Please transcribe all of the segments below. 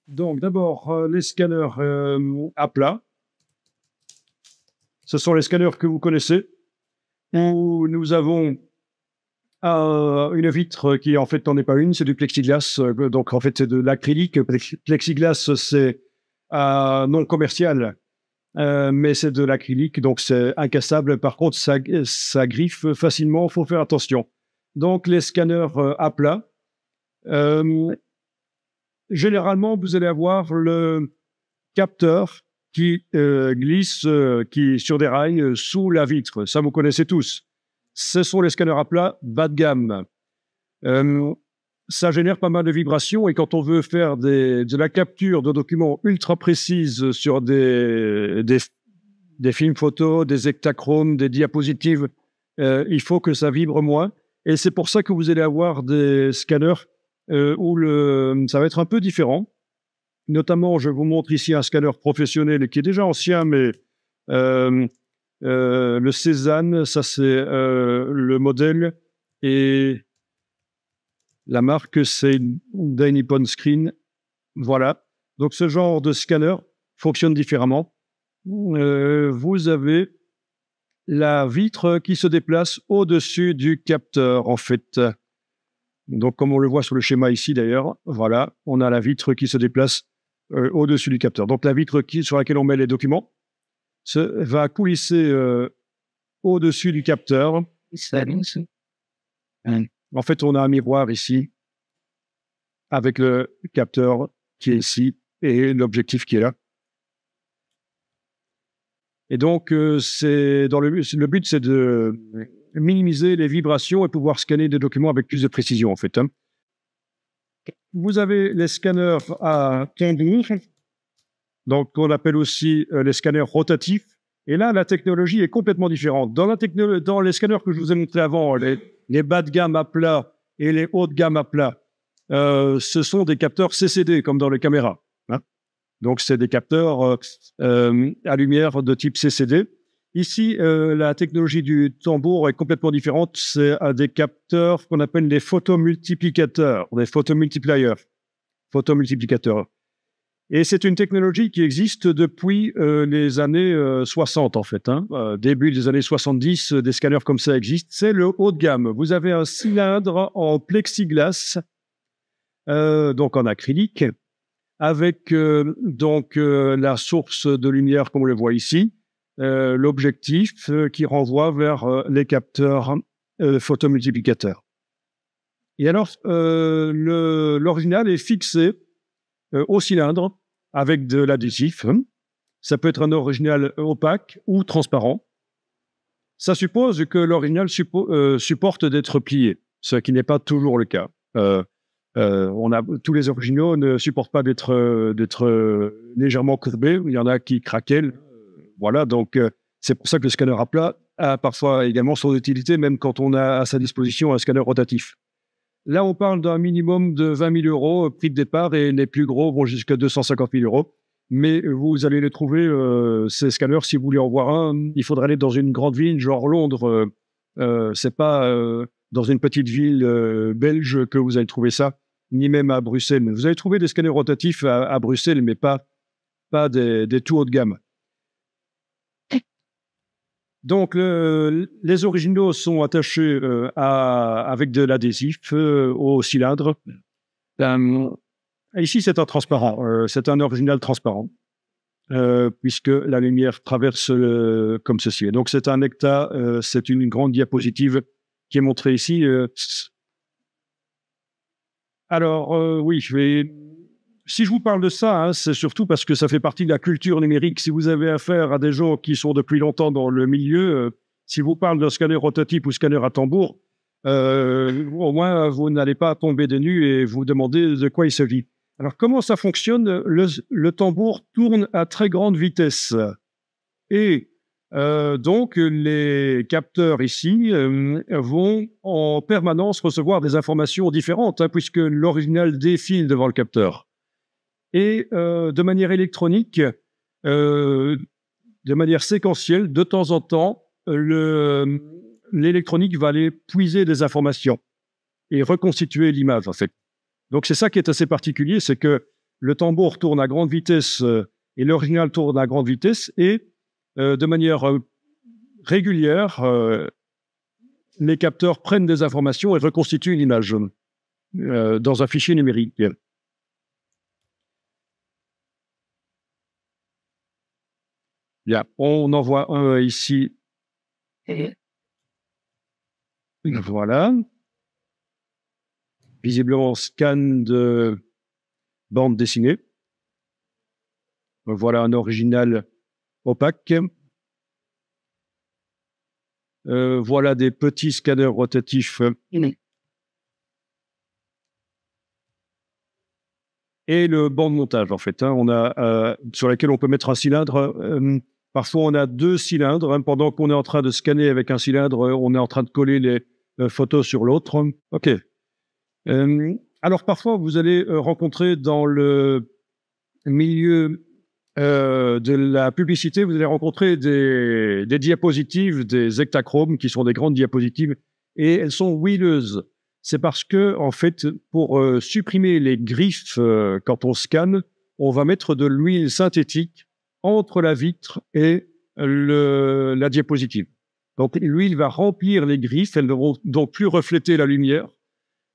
Donc, d'abord, les scanners à plat. Ce sont les scanners que vous connaissez, où nous avons une vitre qui, en fait, n'en est pas une, c'est du plexiglas. Donc, en fait, c'est de l'acrylique. Plexiglas, c'est non commercial, mais c'est de l'acrylique, donc c'est incassable. Par contre, ça griffe facilement, il faut faire attention. Donc, les scanners à plat. Généralement, vous allez avoir le capteur qui glisse sur des rails sous la vitre. Ça, vous connaissez tous. Ce sont les scanners à plat bas de gamme. Ça génère pas mal de vibrations et quand on veut faire de la capture de documents ultra précises sur des films photos, des hectachromes, des diapositives, il faut que ça vibre moins. Et c'est pour ça que vous allez avoir des scanners où ça va être un peu différent. Notamment, je vous montre ici un scanner professionnel qui est déjà ancien, mais le Cézanne, ça c'est le modèle, et la marque c'est Dai Nippon Screen. Voilà. Donc ce genre de scanner fonctionne différemment. Vous avez la vitre qui se déplace au-dessus du capteur, en fait. Donc comme on le voit sur le schéma ici d'ailleurs, voilà, on a la vitre qui se déplace au-dessus du capteur. Donc la vitre sur laquelle on met les documents va coulisser au-dessus du capteur. En fait, on a un miroir ici avec le capteur qui est ici et l'objectif qui est là. Et donc, le but, c'est de minimiser les vibrations et pouvoir scanner des documents avec plus de précision, en fait. Vous avez les scanners à tambour, donc qu'on appelle aussi les scanners rotatifs. Et là, la technologie est complètement différente. Dans les scanners que je vous ai montrés avant, les bas de gamme à plat et les hauts de gamme à plat, ce sont des capteurs CCD, comme dans les caméras. Donc, c'est des capteurs à lumière de type CCD. Ici, la technologie du tambour est complètement différente. C'est des capteurs qu'on appelle des photomultiplicateurs, des photomultipliers, photomultiplicateurs. Et c'est une technologie qui existe depuis les années 60, en fait. Début des années 70, des scanners comme ça existent. C'est le haut de gamme. Vous avez un cylindre en plexiglas, donc en acrylique, avec la source de lumière, comme on le voit ici, l'objectif qui renvoie vers les capteurs photomultiplicateurs. Et alors, l'original est fixé au cylindre avec de l'adhésif. Ça peut être un original opaque ou transparent. Ça suppose que l'original supporte d'être plié, ce qui n'est pas toujours le cas. Tous les originaux ne supportent pas d'être légèrement courbés. Il y en a qui craquellent. Voilà, donc c'est pour ça que le scanner à plat a parfois également son utilité, même quand on a à sa disposition un scanner rotatif. Là, on parle d'un minimum de 20 000 euros prix de départ, et les plus gros vont jusqu'à 250 000 euros. Mais vous allez les trouver, ces scanners, si vous voulez en voir un, il faudra aller dans une grande ville, genre Londres. C'est pas dans une petite ville belge que vous allez trouver ça, ni même à Bruxelles. Vous allez trouver des scanners rotatifs à Bruxelles, mais pas des tout haut de gamme. Donc, les originaux sont attachés avec de l'adhésif au cylindre. Ici, c'est un transparent. C'est un original transparent, puisque la lumière traverse comme ceci. Et donc, c'est un hecta. C'est une grande diapositive qui est montrée ici. Alors, oui, si je vous parle de ça, c'est surtout parce que ça fait partie de la culture numérique. Si vous avez affaire à des gens qui sont depuis longtemps dans le milieu, si vous parlez d'un scanner rotatif ou scanner à tambour, au moins vous n'allez pas tomber des nues et vous demander de quoi il s'agit. Alors, comment ça fonctionne? Le tambour tourne à très grande vitesse. Et donc, les capteurs ici vont en permanence recevoir des informations différentes, puisque l'original défile devant le capteur. Et de manière électronique, de manière séquentielle, de temps en temps, l'électronique va aller puiser des informations et reconstituer l'image, en fait. Donc, c'est ça qui est assez particulier, c'est que le tambour tourne à grande vitesse et l'original tourne à grande vitesse, et de manière régulière, les capteurs prennent des informations et reconstituent une image dans un fichier numérique. Bien, on en voit un ici. Voilà. Visiblement, scan de bande dessinée. Voilà un original opaque. Voilà des petits scanners rotatifs. Et le banc de montage, en fait, hein, sur lequel on peut mettre un cylindre. Parfois, on a deux cylindres. Hein, pendant qu'on est en train de scanner avec un cylindre, on est en train de coller les photos sur l'autre. OK. Alors, parfois, vous allez rencontrer dans le milieu de la publicité, vous allez rencontrer des diapositives, des hectachromes, qui sont des grandes diapositives, et elles sont huileuses. C'est parce que, en fait, pour supprimer les griffes quand on scanne, on va mettre de l'huile synthétique entre la vitre et la diapositive. Donc, l'huile va remplir les griffes, elles ne vont donc plus refléter la lumière.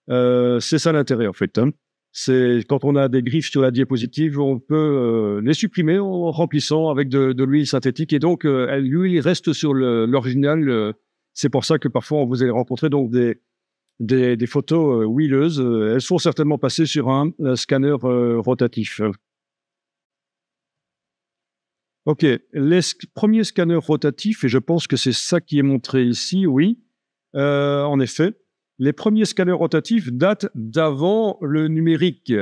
C'est ça l'intérêt, en fait. Hein. C'est quand on a des griffes sur la diapositive, on peut les supprimer en remplissant avec de l'huile synthétique, et donc l'huile reste sur l'original. C'est pour ça que parfois vous allez rencontrer donc des photos huileuses. Elles sont certainement passées sur un scanner rotatif. OK, les premiers scanners rotatifs, et je pense que c'est ça qui est montré ici, oui, en effet. Les premiers scanners rotatifs datent d'avant le numérique,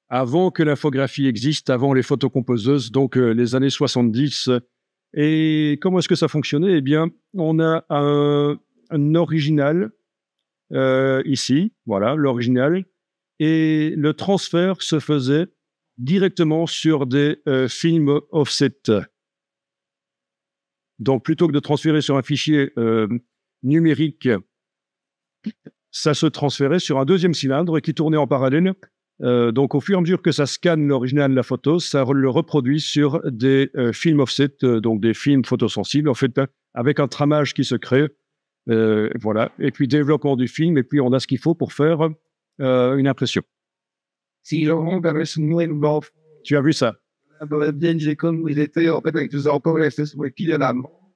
avant que l'infographie existe, avant les photocomposeuses, donc les années 70. Et comment est-ce que ça fonctionnait? Eh bien, on a un original ici, voilà, l'original, et le transfert se faisait directement sur des films offset. Donc, plutôt que de transférer sur un fichier numérique, ça se transférait sur un deuxième cylindre qui tournait en parallèle. Donc, au fur et à mesure que ça scanne l'original de la photo, ça le reproduit sur des films offset, donc des films photosensibles, en fait, avec un tramage qui se crée. Voilà. Et puis, développement du film, et puis on a ce qu'il faut pour faire une impression. Tu as vu ça?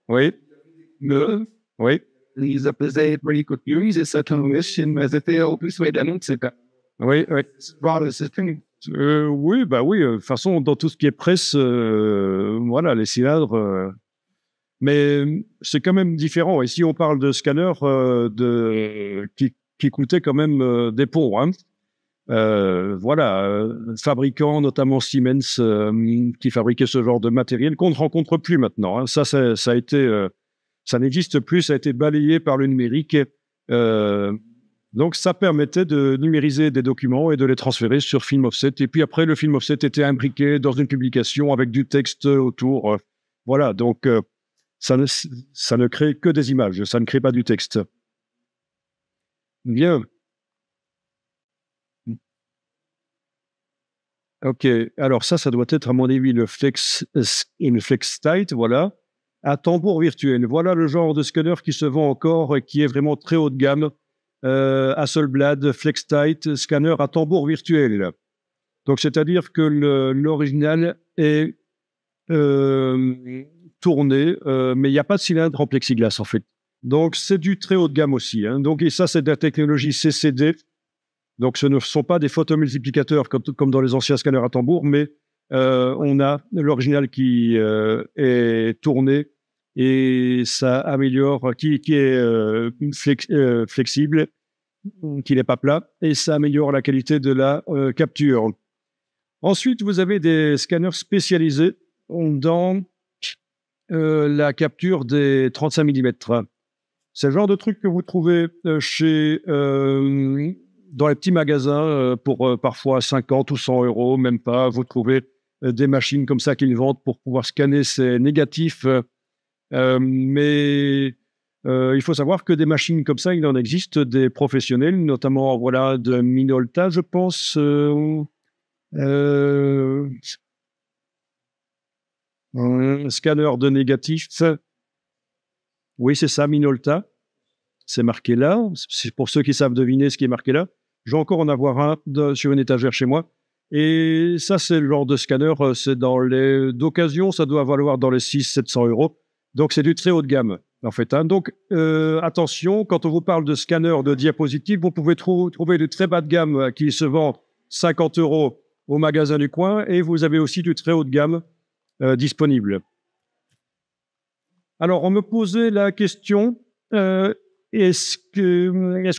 Oui. Oui. Oui, oui. Oui, bah oui. De toute façon, dans tout ce qui est presse, voilà, les cylindres. Mais c'est quand même différent. Et si on parle de scanners qui coûtaient quand même des ponts, hein. Voilà, fabricants, notamment Siemens, qui fabriquaient ce genre de matériel qu'on ne rencontre plus maintenant. Hein. Ça a été, ça n'existe plus, ça a été balayé par le numérique. Donc, ça permettait de numériser des documents et de les transférer sur film offset. Et puis après, le film offset était imbriqué dans une publication avec du texte autour. Voilà, donc ça ne crée que des images, ça ne crée pas du texte. Bien. OK, alors ça doit être à mon avis le FlexTight, voilà. Un tambour virtuel, voilà le genre de scanner qui se vend encore et qui est vraiment très haut de gamme. Hasselblad, FlexTight, scanner à tambour virtuel. Donc c'est-à-dire que l'original est tourné, mais il n'y a pas de cylindre en plexiglas en fait. Donc c'est du très haut de gamme aussi. Hein. Donc, et ça, c'est de la technologie CCD. Donc, ce ne sont pas des photomultiplicateurs comme dans les anciens scanners à tambour, mais on a l'original qui est tourné et ça améliore, qui est flexible, qui n'est pas plat, et ça améliore la qualité de la capture. Ensuite, vous avez des scanners spécialisés dans la capture des 35 mm. C'est le genre de truc que vous trouvez dans les petits magasins pour parfois 50 ou 100 euros, même pas. Vous trouvez des machines comme ça qu'ils vendent pour pouvoir scanner ces négatifs. Mais il faut savoir que des machines comme ça, il en existe des professionnels, notamment voilà, de Minolta, je pense, Euh, un scanner de négatif. Oui, c'est ça, Minolta. C'est marqué là. C'est pour ceux qui savent deviner ce qui est marqué là. Je vais encore en avoir un sur une étagère chez moi. Et ça, c'est le genre de scanner. C'est d'occasion, ça doit valoir dans les 600-700 euros. Donc, c'est du très haut de gamme, en fait. Hein. Donc, attention, quand on vous parle de scanner de diapositives, vous pouvez trouver du très bas de gamme qui se vend 50 euros au magasin du coin. Et vous avez aussi du très haut de gamme disponible. Alors, on me posait la question, est-ce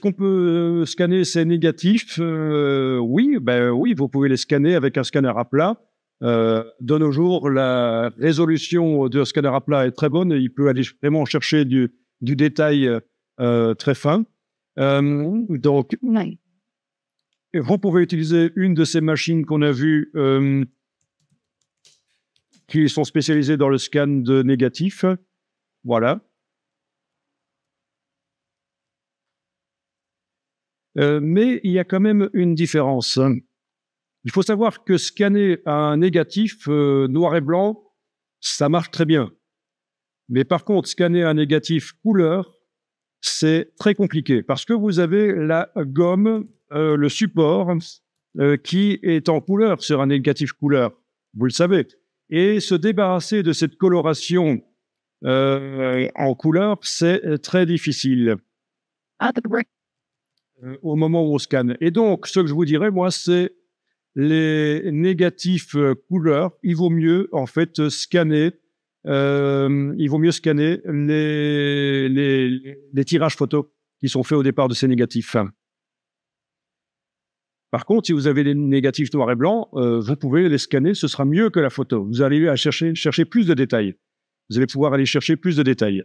qu'on peut scanner ces négatifs oui, oui, vous pouvez les scanner avec un scanner à plat. De nos jours, la résolution de scanner à plat est très bonne. Il peut aller vraiment chercher du détail très fin. Donc, vous pouvez utiliser une de ces machines qu'on a vues qui sont spécialisées dans le scan de négatifs. Voilà. Mais il y a quand même une différence. Il faut savoir que scanner un négatif noir et blanc, ça marche très bien. Mais par contre, scanner un négatif couleur, c'est très compliqué parce que vous avez la gomme, le support qui est en couleur sur un négatif couleur. Vous le savez. Et se débarrasser de cette coloration en couleur, c'est très difficile au moment où on scanne. Et donc, ce que je vous dirais, moi, c'est les négatifs couleurs. Il vaut mieux, en fait, scanner. Il vaut mieux scanner les tirages photos qui sont faits au départ de ces négatifs. Par contre, si vous avez des négatifs noirs et blancs, vous pouvez les scanner, ce sera mieux que la photo. Vous allez à chercher plus de détails. Vous allez pouvoir aller chercher plus de détails.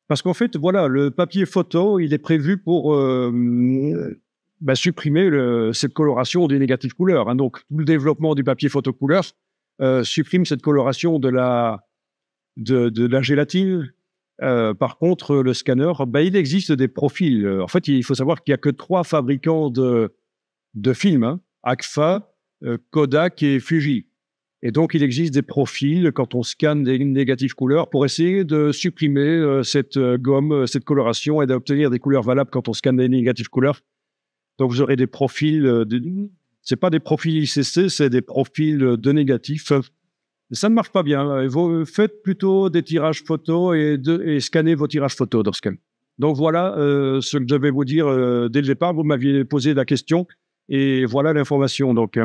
Parce qu'en fait, voilà, le papier photo, il est prévu pour supprimer cette coloration des négatifs couleurs. Hein. Donc, tout le développement du papier photo couleur supprime cette coloration de la gélatine. Par contre, le scanner, il existe des profils. En fait, il faut savoir qu'il n'y a que 3 fabricants de films, hein, Agfa, Kodak et Fuji. Et donc, il existe des profils quand on scanne des négatifs couleurs pour essayer de supprimer cette gomme, cette coloration et d'obtenir des couleurs valables quand on scanne des négatifs couleurs. Donc, vous aurez des profils, c'est pas des profils ICC, c'est des profils de négatifs. Ça ne marche pas bien. Vous faites plutôt des tirages photos et scannez vos tirages photos dans ce cas. Donc, voilà ce que je vais vous dire dès le départ. Vous m'aviez posé la question et voilà l'information. Donc,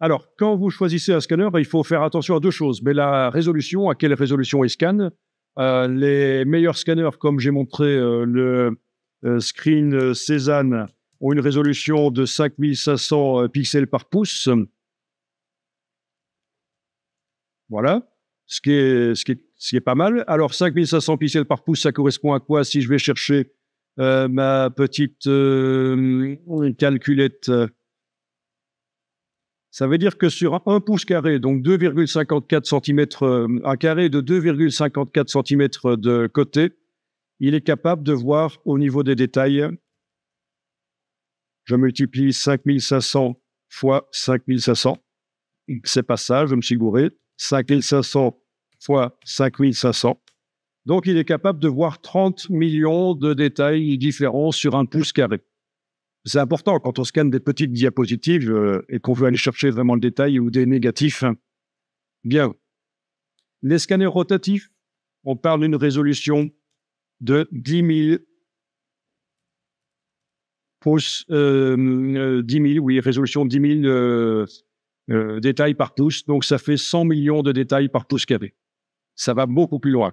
alors, quand vous choisissez un scanner, il faut faire attention à 2 choses. Mais la résolution, à quelle résolution il scanne. Les meilleurs scanners, comme j'ai montré, le Screen Cézanne, ont une résolution de 5500 pixels par pouce. Voilà, ce qui est pas mal. Alors, 5500 pixels par pouce, ça correspond à quoi si je vais chercher ma petite calculette ça veut dire que sur 1 pouce carré, donc 2,54 cm, un carré de 2,54 cm de côté, il est capable de voir au niveau des détails. Je multiplie 5500 fois 5500. C'est pas ça, je me suis gouré. 5500 fois 5500. Donc, il est capable de voir 30 millions de détails différents sur 1 pouce carré. C'est important quand on scanne des petites diapositives et qu'on veut aller chercher vraiment le détail ou des négatifs. Bien. Les scanners rotatifs, on parle d'une résolution de 10 000 pouces, 10 000, oui, résolution de 10 000 détails par pouce. Donc, ça fait 100 millions de détails par pouce carré. Ça va beaucoup plus loin.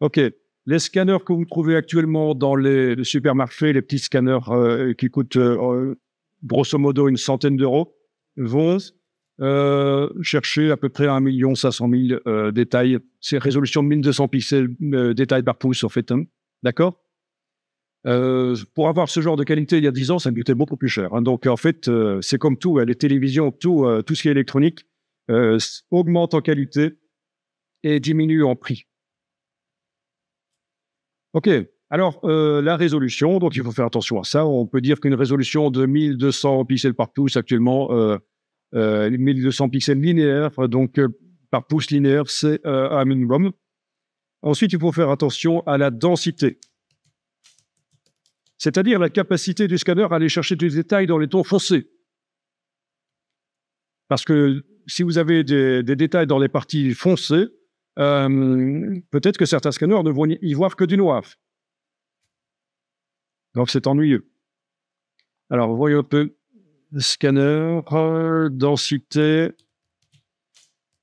OK. Les scanners que vous trouvez actuellement dans les supermarchés, les petits scanners qui coûtent grosso modo une centaine d'euros, vont chercher à peu près 1 500 000 détails. C'est résolution de 1200 pixels détails par pouce, en fait. Hein. D'accord pour avoir ce genre de qualité il y a 10 ans, ça me coûtait beaucoup plus cher. Hein. Donc, en fait, c'est comme tout, les télévisions, tout ce qui est électronique augmente en qualité et diminue en prix. OK. Alors, la résolution, donc il faut faire attention à ça. On peut dire qu'une résolution de 1200 pixels par pouce actuellement, 1200 pixels linéaires, donc par pouce linéaire, c'est un minimum. Ensuite, il faut faire attention à la densité, c'est-à-dire la capacité du scanner à aller chercher du détail dans les tons foncés. Parce que si vous avez des détails dans les parties foncées, peut-être que certains scanners ne vont y voir que du noir. Donc, c'est ennuyeux. Alors, voyons un peu. Scanner, densité,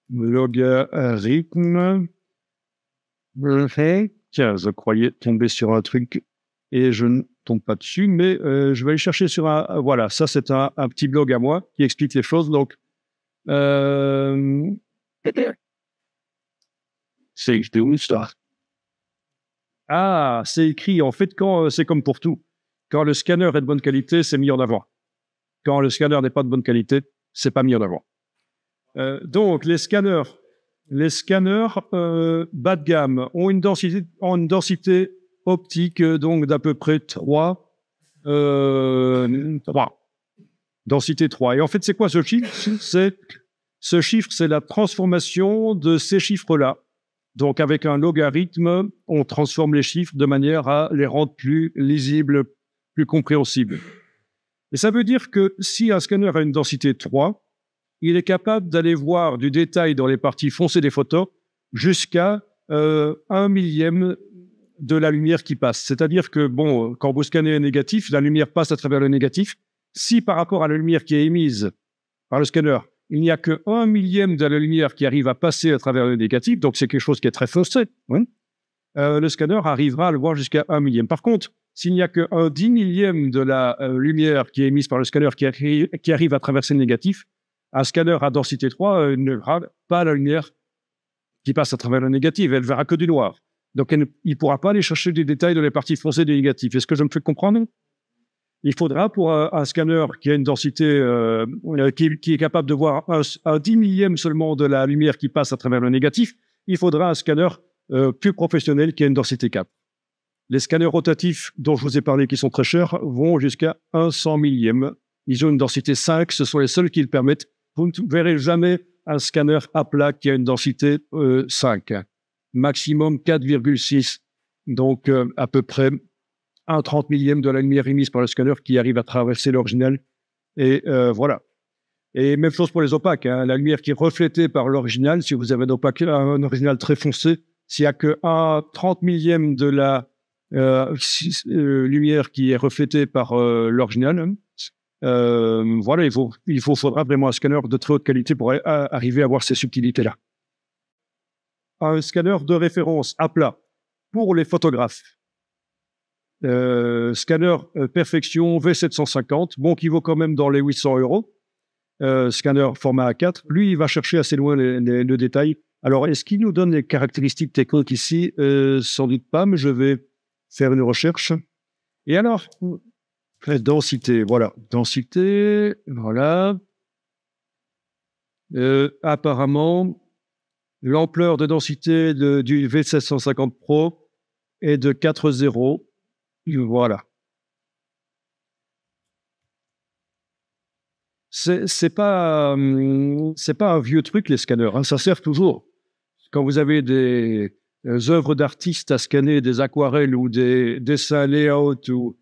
logarithme. Tiens, je croyais tomber sur un truc et je ne tombe pas dessus, mais je vais aller chercher sur un... Voilà, ça, c'est un petit blog à moi qui explique les choses. Donc, c'est écrit où ça? Ah, c'est écrit. En fait, quand c'est comme pour tout. Quand le scanner est de bonne qualité, c'est mis en avant. Quand le scanner n'est pas de bonne qualité, c'est pas mis en avant. Donc, les scanners bas de gamme ont une densité optique donc d'à peu près 3. Densité 3. Et en fait, c'est quoi ce chiffre? Ce chiffre, c'est la transformation de ces chiffres-là. Donc, avec un logarithme, on transforme les chiffres de manière à les rendre plus lisibles, plus compréhensibles. Et ça veut dire que si un scanner a une densité 3, il est capable d'aller voir du détail dans les parties foncées des photos jusqu'à 1/1000 de la lumière qui passe. C'est-à-dire que, bon, quand vous scannez un négatif, la lumière passe à travers le négatif. Si par rapport à la lumière qui est émise par le scanner, il n'y a que 1/1000 de la lumière qui arrive à passer à travers le négatif, donc c'est quelque chose qui est très foncé, oui, le scanner arrivera à le voir jusqu'à 1/1000. Par contre, s'il n'y a que 1/10 de la lumière qui est émise par le scanner qui arrive à traverser le négatif, un scanner à densité 3 ne verra pas la lumière qui passe à travers le négatif, elle verra que du noir. Donc, il ne pourra pas aller chercher des détails dans les parties foncées du négatif. Est-ce que je me fais comprendre? Il faudra, pour un scanner qui a une densité, qui est capable de voir un 10 000e seulement de la lumière qui passe à travers le négatif, il faudra un scanner plus professionnel qui a une densité 4. Les scanners rotatifs dont je vous ai parlé, qui sont très chers, vont jusqu'à un 100 millième. Ils ont une densité 5, ce sont les seuls qui le permettent. Vous ne verrez jamais un scanner à plat qui a une densité 5. Maximum 4,6. Donc, à peu près un 30 millième de la lumière émise par le scanner qui arrive à traverser l'original. Et voilà. Et même chose pour les opaques. Hein. La lumière qui est reflétée par l'original, si vous avez un original très foncé, s'il n'y a que un 30 millième de la lumière qui est reflétée par l'original, voilà, il faudra vraiment un scanner de très haute qualité pour arriver à voir ces subtilités-là. Un scanner de référence à plat pour les photographes. Scanner Perfection V750, bon, qui vaut quand même dans les 800 €. Scanner format A4, lui, il va chercher assez loin le détail. Alors, est-ce qu'il nous donne les caractéristiques techniques ici? Sans doute pas, mais je vais faire une recherche. Et alors, densité, voilà. Densité, voilà. Apparemment, l'ampleur de densité du V750 Pro est de 4,0. Voilà. C'est pas un vieux truc, les scanners. Hein, ça sert toujours. Quand vous avez des œuvres d'artistes à scanner, des aquarelles ou des dessins layout,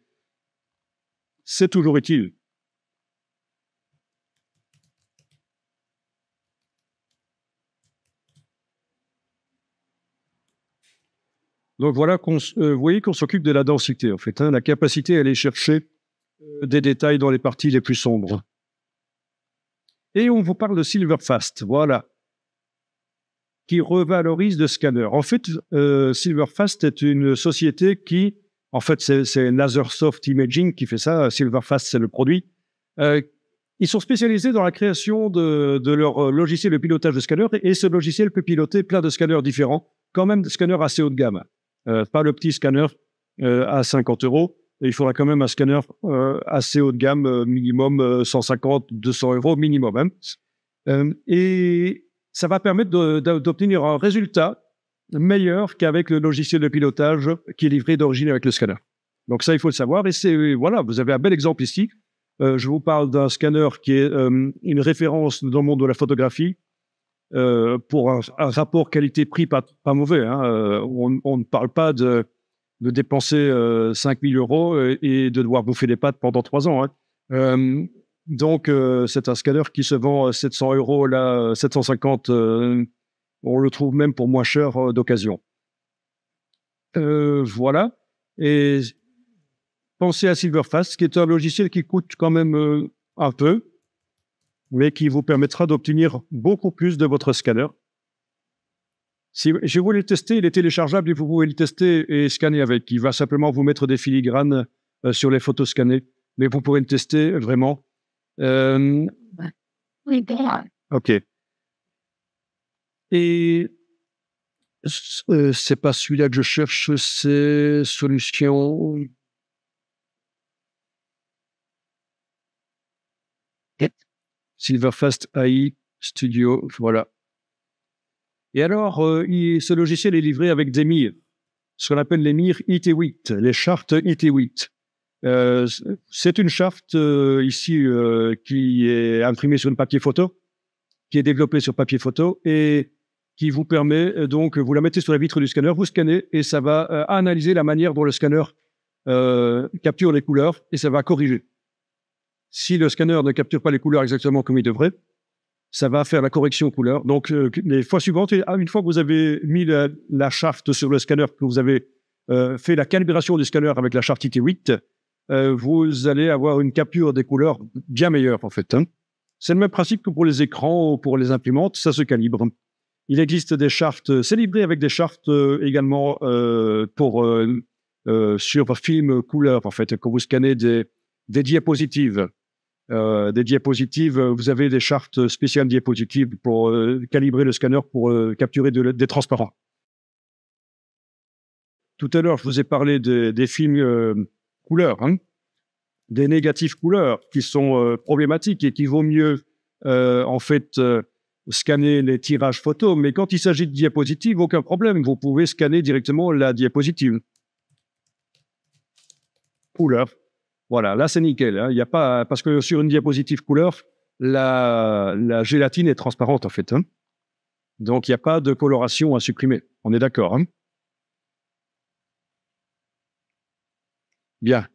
c'est toujours utile. Donc voilà, vous voyez qu'on s'occupe de la densité, en fait. Hein, la capacité à aller chercher des détails dans les parties les plus sombres. Et on vous parle de Silverfast, voilà, qui revalorise le scanner. En fait, Silverfast est une société qui, en fait, c'est Lasersoft Imaging qui fait ça. Silverfast, c'est le produit. Ils sont spécialisés dans la création de leur logiciel de pilotage de scanner, et ce logiciel peut piloter plein de scanners différents, quand même des scanners assez haut de gamme. Pas le petit scanner à 50 €. Il faudra quand même un scanner assez haut de gamme, minimum 150, 200 € minimum. Hein. Et ça va permettre d'obtenir un résultat meilleur qu'avec le logiciel de pilotage qui est livré d'origine avec le scanner. Donc ça, il faut le savoir. Et voilà, vous avez un bel exemple ici. Je vous parle d'un scanner qui est une référence dans le monde de la photographie pour un rapport qualité-prix pas mauvais. Hein. On ne parle pas de dépenser 5 000 € et de devoir bouffer des pâtes pendant 3 ans. Hein. Donc, c'est un scanner qui se vend 700 €, là, 750. On le trouve même pour moins cher d'occasion. Voilà. Et pensez à Silverfast, qui est un logiciel qui coûte quand même un peu, mais qui vous permettra d'obtenir beaucoup plus de votre scanner. Si je voulais le tester, il est téléchargeable et vous pouvez le tester et scanner avec. Il va simplement vous mettre des filigranes sur les photos scannées, mais vous pourrez le tester vraiment. OK. Et c'est pas celui-là que je cherche, c'est solution. Silverfast AI Studio, voilà. Et alors, ce logiciel est livré avec des mires, ce qu'on appelle les mires IT8, les chartes IT8. C'est une charte ici qui est imprimée sur un papier photo, qui est développée sur papier photo et qui vous permet, donc, vous la mettez sur la vitre du scanner, vous scannez et ça va analyser la manière dont le scanner capture les couleurs et ça va corriger. Si le scanner ne capture pas les couleurs exactement comme il devrait, ça va faire la correction couleur. Donc, les fois suivantes, une fois que vous avez mis la charte sur le scanner, que vous avez fait la calibration du scanner avec la charte IT8, vous allez avoir une capture des couleurs bien meilleure, en fait. Hein. C'est le même principe que pour les écrans ou pour les imprimantes, ça se calibre. Il existe des chartes, c'est livré avec des chartes également sur film couleur, en fait, quand vous scannez des diapositives. Vous avez des chartes spéciales diapositives pour calibrer le scanner pour capturer des transparents. Tout à l'heure, je vous ai parlé des films couleurs, hein, des négatifs couleurs qui sont problématiques et qu'il vaut mieux en fait scanner les tirages photos. Mais quand il s'agit de diapositives, aucun problème, vous pouvez scanner directement la diapositive. Couleur. Voilà, là c'est nickel. Hein. Il y a pas, parce que sur une diapositive couleur, la gélatine est transparente en fait. Hein. Donc il n'y a pas de coloration à supprimer. On est d'accord. Hein. Bien.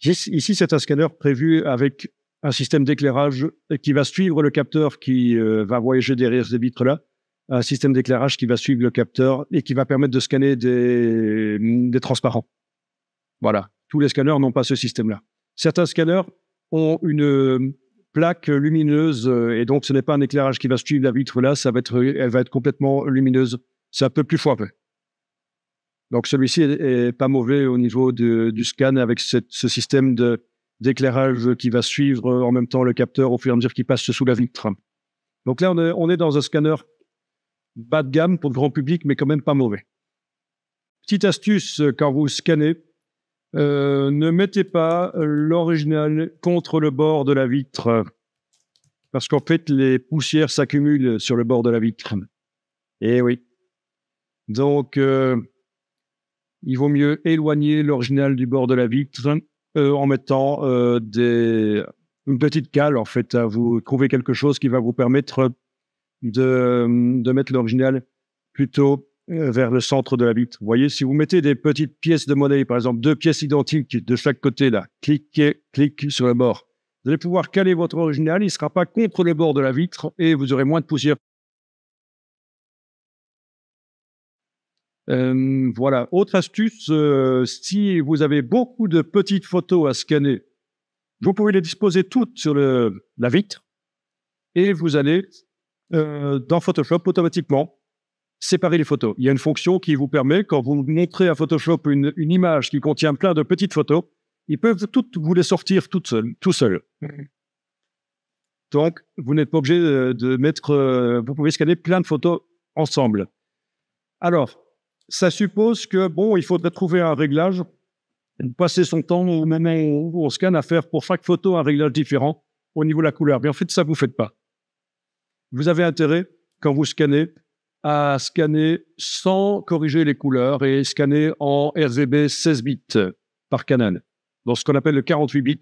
Ici, c'est un scanner prévu avec un système d'éclairage qui va suivre le capteur qui va voyager derrière ces vitres-là. Un système d'éclairage qui va suivre le capteur et qui va permettre de scanner des transparents. Voilà, tous les scanners n'ont pas ce système-là. Certains scanners ont une plaque lumineuse et donc ce n'est pas un éclairage qui va suivre la vitre là, elle va être complètement lumineuse. C'est un peu plus foireux. Donc celui-ci est pas mauvais au niveau du scan avec ce système d'éclairage qui va suivre en même temps le capteur au fur et à mesure qu'il passe sous la vitre. Donc là, on est dans un scanner bas de gamme pour le grand public, mais quand même pas mauvais. Petite astuce, quand vous scannez, ne mettez pas l'original contre le bord de la vitre parce qu'en fait, les poussières s'accumulent sur le bord de la vitre. Eh oui. Donc, il vaut mieux éloigner l'original du bord de la vitre en mettant une petite cale, en fait. Vous trouvez quelque chose qui va vous permettre de mettre l'original plutôt vers le centre de la vitre. Vous voyez, si vous mettez des petites pièces de monnaie, par exemple 2 pièces identiques de chaque côté, là, cliquez sur le bord. Vous allez pouvoir caler votre original, il ne sera pas contre le bord de la vitre et vous aurez moins de poussière. Voilà. Autre astuce, si vous avez beaucoup de petites photos à scanner, vous pouvez les disposer toutes sur la vitre et vous allez dans Photoshop automatiquement séparer les photos. Il y a une fonction qui vous permet, quand vous montrez à Photoshop une image qui contient plein de petites photos, ils peuvent toutes vous les sortir tout seuls. Donc, vous n'êtes pas obligé de mettre... vous pouvez scanner plein de photos ensemble. Alors, ça suppose que, bon, il faudrait trouver un réglage, passer son temps au moment où on scanne à faire pour chaque photo un réglage différent au niveau de la couleur. Mais en fait, ça, vous ne faites pas. Vous avez intérêt, quand vous scannez, à scanner sans corriger les couleurs et scanner en RGB 16 bits par canal. Donc, ce qu'on appelle le 48 bits,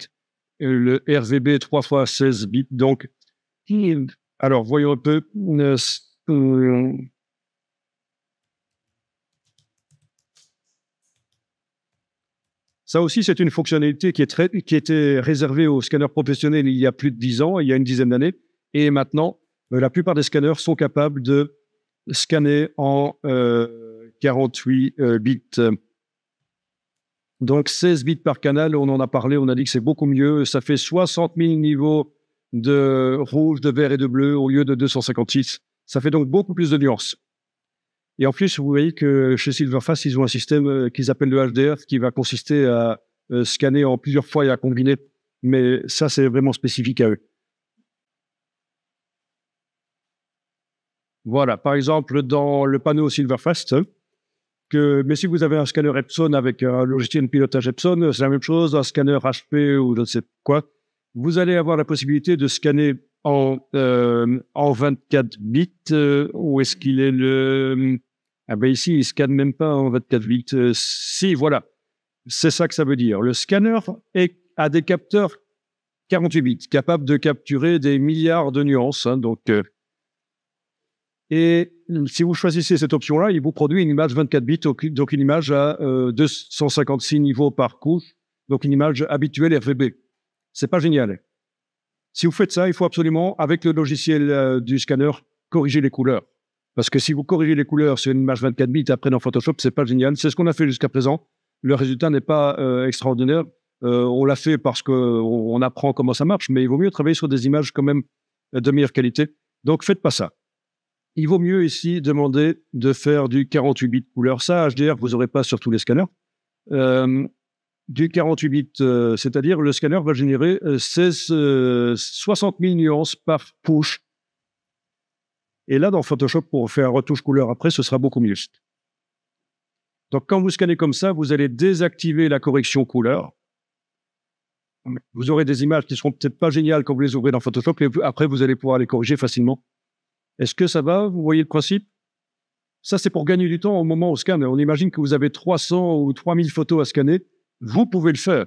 le RGB 3 fois 16 bits. Donc, alors, voyons un peu. Ça aussi, c'est une fonctionnalité qui était réservée aux scanners professionnels il y a plus de 10 ans, il y a une dizaine d'années. Et maintenant, la plupart des scanners sont capables de scanner en 48 bits. Donc 16 bits par canal, on en a parlé, on a dit que c'est beaucoup mieux. Ça fait 60 000 niveaux de rouge, de vert et de bleu au lieu de 256. Ça fait donc beaucoup plus de nuances. Et en plus, vous voyez que chez Silverfast, ils ont un système qu'ils appellent le HDR qui va consister à scanner en plusieurs fois et à combiner. Mais ça, c'est vraiment spécifique à eux. Voilà, par exemple, dans le panneau Silverfast, mais si vous avez un scanner Epson avec un logiciel de pilotage Epson, c'est la même chose, un scanner HP ou je ne sais quoi. Vous allez avoir la possibilité de scanner en 24 bits. Où est-ce qu'il est le... Ah ben ici, il ne scanne même pas en 24 bits. Si, voilà. C'est ça que ça veut dire. Le scanner a des capteurs 48 bits, capables de capturer des milliards de nuances. Hein, et si vous choisissez cette option-là, il vous produit une image 24 bits, donc une image à 256 niveaux par couche, donc une image habituelle RGB. C'est pas génial. Si vous faites ça, il faut absolument, avec le logiciel du scanner, corriger les couleurs. Parce que si vous corrigez les couleurs sur une image 24 bits après dans Photoshop, c'est pas génial. C'est ce qu'on a fait jusqu'à présent. Le résultat n'est pas extraordinaire. On l'a fait parce qu'on apprend comment ça marche, mais il vaut mieux travailler sur des images quand même de meilleure qualité. Donc, faites pas ça. Il vaut mieux ici demander de faire du 48 bits couleur. Ça, HDR, vous n'aurez pas sur tous les scanners. Du 48 bits, c'est-à-dire le scanner va générer 60 000 nuances par push. Et là, dans Photoshop, pour faire un retouche couleur après, ce sera beaucoup mieux. Donc, quand vous scannez comme ça, vous allez désactiver la correction couleur. Vous aurez des images qui ne seront peut-être pas géniales quand vous les ouvrez dans Photoshop, et après, vous allez pouvoir les corriger facilement. Est-ce que ça va? Vous voyez le principe? Ça, c'est pour gagner du temps au moment où on scanne. On imagine que vous avez 300 ou 3000 photos à scanner. Vous pouvez le faire.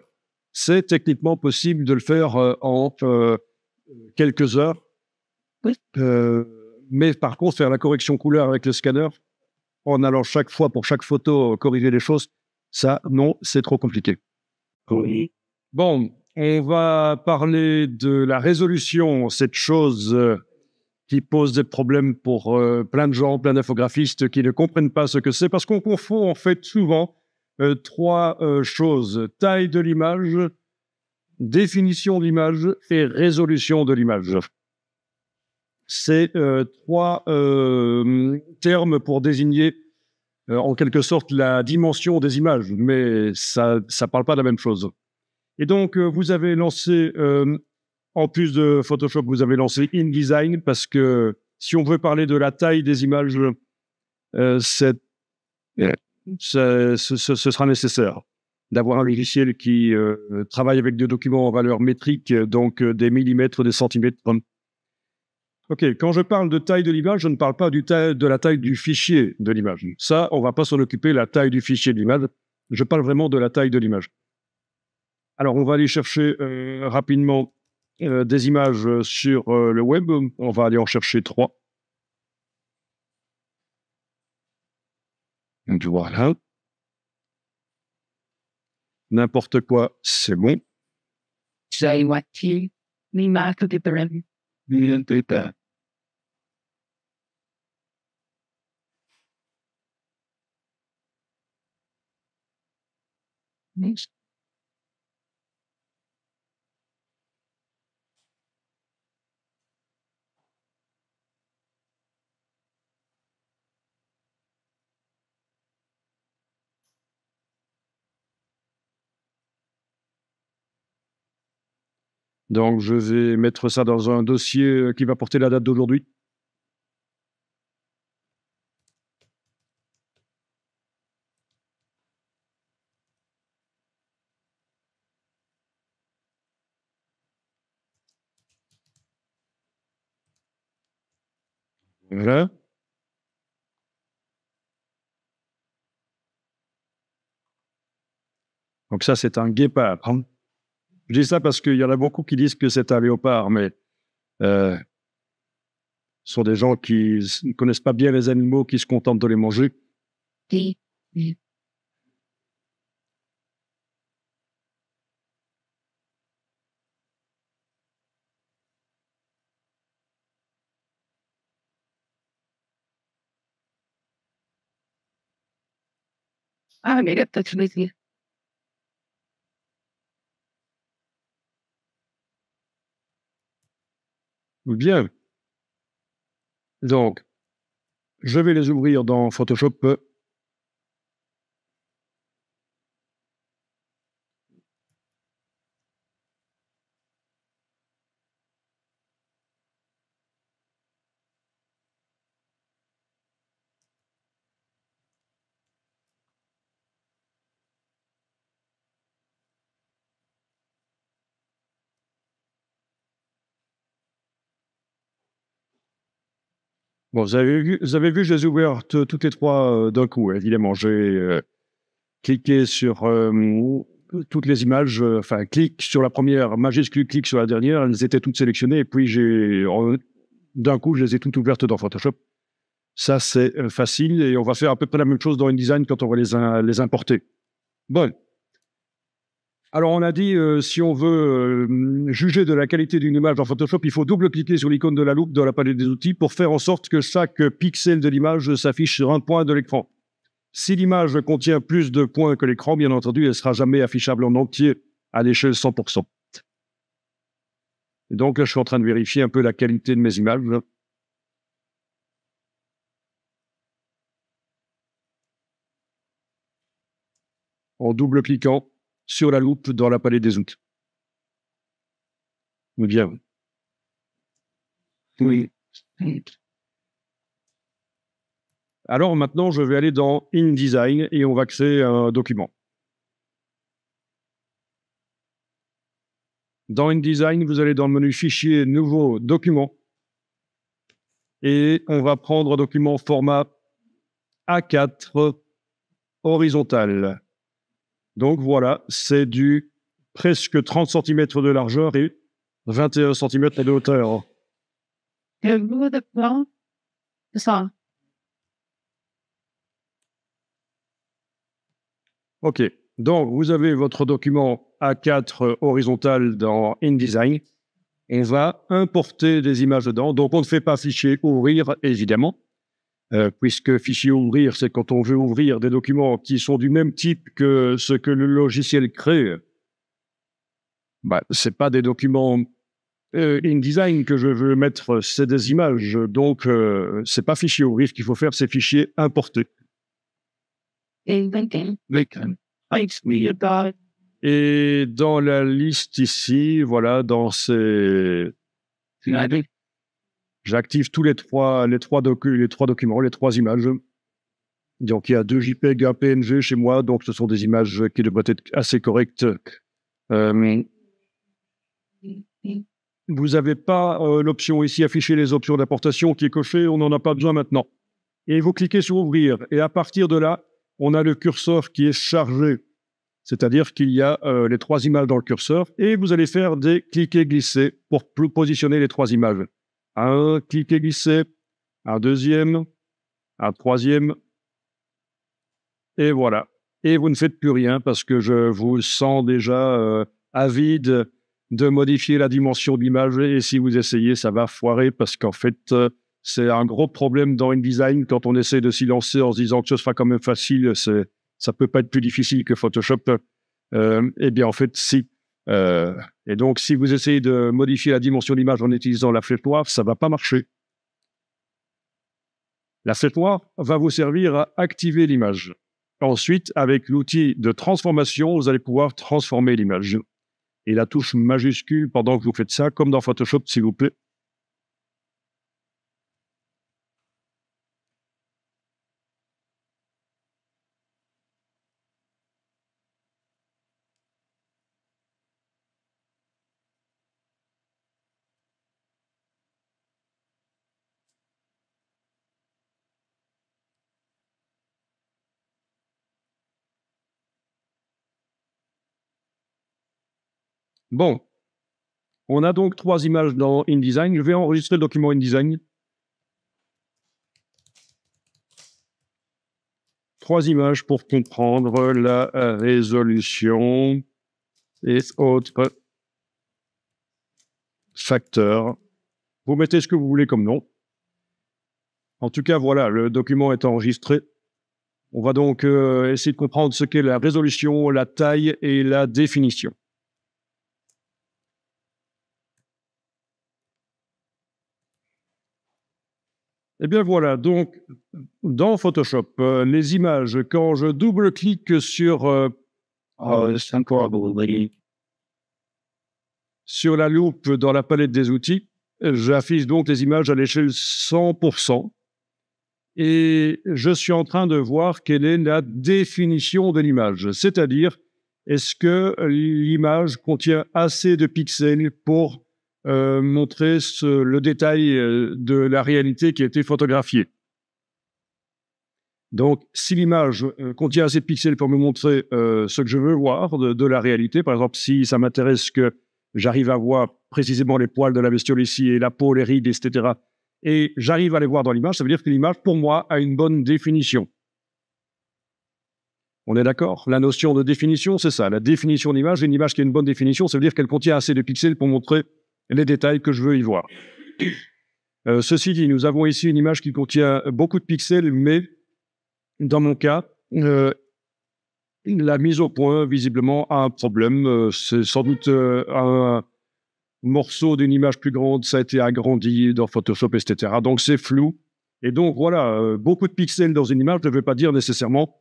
C'est techniquement possible de le faire en quelques heures. Oui. Mais par contre, faire la correction couleur avec le scanner, en allant chaque fois pour chaque photo corriger les choses, ça, non, c'est trop compliqué. Oui. Bon, on va parler de la résolution, cette chose qui pose des problèmes pour plein de gens, plein d'infographistes qui ne comprennent pas ce que c'est, parce qu'on confond en fait souvent trois choses: taille de l'image, définition de l'image et résolution de l'image. C'est trois termes pour désigner en quelque sorte la dimension des images, mais ça ne parle pas de la même chose. Et donc, vous avez lancé, en plus de Photoshop, vous avez lancé InDesign, parce que si on veut parler de la taille des images, ce sera nécessaire d'avoir un logiciel qui travaille avec des documents en valeur métrique, donc des millimètres, des centimètres. OK, quand je parle de taille de l'image, je ne parle pas de la taille du fichier de l'image. Ça, on ne va pas s'en occuper, la taille du fichier de l'image. Je parle vraiment de la taille de l'image. Alors, on va aller chercher rapidement des images sur le web. On va aller en chercher 3. Voilà. N'importe quoi, c'est bon. Donc, je vais mettre ça dans un dossier qui va porter la date d'aujourd'hui. Voilà. Donc ça, c'est un guépard. Je dis ça parce qu'il y en a beaucoup qui disent que c'est un léopard, mais ce sont des gens qui ne connaissent pas bien les animaux, qui se contentent de les manger. Oui. Oui. Ah, mais là, peut-être que je vais essayer. Bien. Donc, je vais les ouvrir dans Photoshop. Bon, vous avez vu, je les ai ouvertes toutes les trois d'un coup, évidemment. J'ai cliqué sur toutes les images, enfin, clique sur la première, majuscule, clique sur la dernière, elles étaient toutes sélectionnées, et puis d'un coup, je les ai toutes ouvertes dans Photoshop. Ça, c'est facile, et on va faire à peu près la même chose dans InDesign quand on va les importer. Bon. Alors, on a dit, si on veut juger de la qualité d'une image dans Photoshop, il faut double-cliquer sur l'icône de la loupe dans la palette des outils pour faire en sorte que chaque pixel de l'image s'affiche sur un point de l'écran. Si l'image contient plus de points que l'écran, bien entendu, elle ne sera jamais affichable en entier à l'échelle 100%. Et donc là, je suis en train de vérifier un peu la qualité de mes images. En double-cliquant sur la loupe dans la palette des outils. Bien. Oui. Alors maintenant, je vais aller dans InDesign et on va créer un document. Dans InDesign, vous allez dans le menu Fichier, Nouveau, Document. Et on va prendre un document format A4 horizontal. Donc voilà, c'est du presque 30 cm de largeur et 21 cm de hauteur. Le bout de plan, c'est ça. OK. Donc, vous avez votre document A4 horizontal dans InDesign. On va importer des images dedans. Donc, on ne fait pas fichier ouvrir, évidemment, puisque fichier ouvrir, c'est quand on veut ouvrir des documents qui sont du même type que ce que le logiciel crée. Bah, ce n'est pas des documents InDesign que je veux mettre, c'est des images. Donc, ce n'est pas fichier ouvrir qu'il faut faire, c'est fichier importer. Et Et dans la liste ici, voilà, dans ces... J'active tous les trois documents, les trois images. Donc, il y a 2 JPEG, un PNG chez moi, donc ce sont des images qui devraient être assez correctes. Vous n'avez pas l'option ici, afficher les options d'importation qui est cochée, on n'en a pas besoin maintenant. Et vous cliquez sur ouvrir, et à partir de là, on a le curseur qui est chargé. C'est-à-dire qu'il y a les 3 images dans le curseur, et vous allez faire des cliquer-glisser pour positionner les 3 images. Un cliquer-glisser, un deuxième, un troisième, et voilà. Et vous ne faites plus rien parce que je vous sens déjà avide de modifier la dimension de l'image, et si vous essayez, ça va foirer parce qu'en fait, c'est un gros problème dans InDesign quand on essaie de s'y lancer en se disant que ce sera quand même facile, ça peut pas être plus difficile que Photoshop. Eh bien, en fait, si. Et donc, si vous essayez de modifier la dimension de l'image en utilisant la flèche noire, ça va pas marcher. La flèche noire va vous servir à activer l'image. Ensuite, avec l'outil de transformation, vous allez pouvoir transformer l'image. Et la touche majuscule pendant que vous faites ça, comme dans Photoshop, s'il vous plaît. Bon, on a donc 3 images dans InDesign. Je vais enregistrer le document InDesign. 3 images pour comprendre la résolution et autres facteurs. Vous mettez ce que vous voulez comme nom. En tout cas, voilà, le document est enregistré. On va donc essayer de comprendre ce qu'est la résolution, la taille et la définition. Eh bien voilà, donc dans Photoshop, les images, quand je double-clique sur la loupe dans la palette des outils, j'affiche donc les images à l'échelle 100%. Et je suis en train de voir quelle est la définition de l'image. C'est-à-dire, est-ce que l'image contient assez de pixels pour montrer le détail de la réalité qui a été photographiée. Donc, si l'image contient assez de pixels pour me montrer ce que je veux voir de la réalité, par exemple, si ça m'intéresse que j'arrive à voir précisément les poils de la bestiole ici et la peau, les rides, etc., et j'arrive à les voir dans l'image, ça veut dire que l'image, pour moi, a une bonne définition. On est d'accord? La notion de définition, c'est ça. La définition de l'image, une image qui a une bonne définition, ça veut dire qu'elle contient assez de pixels pour montrer les détails que je veux y voir. Ceci dit, nous avons ici une image qui contient beaucoup de pixels, mais dans mon cas, la mise au point, visiblement, a un problème. C'est sans doute un morceau d'une image plus grande, ça a été agrandi dans Photoshop, etc. Donc, c'est flou. Et donc, voilà, beaucoup de pixels dans une image ne veut pas dire nécessairement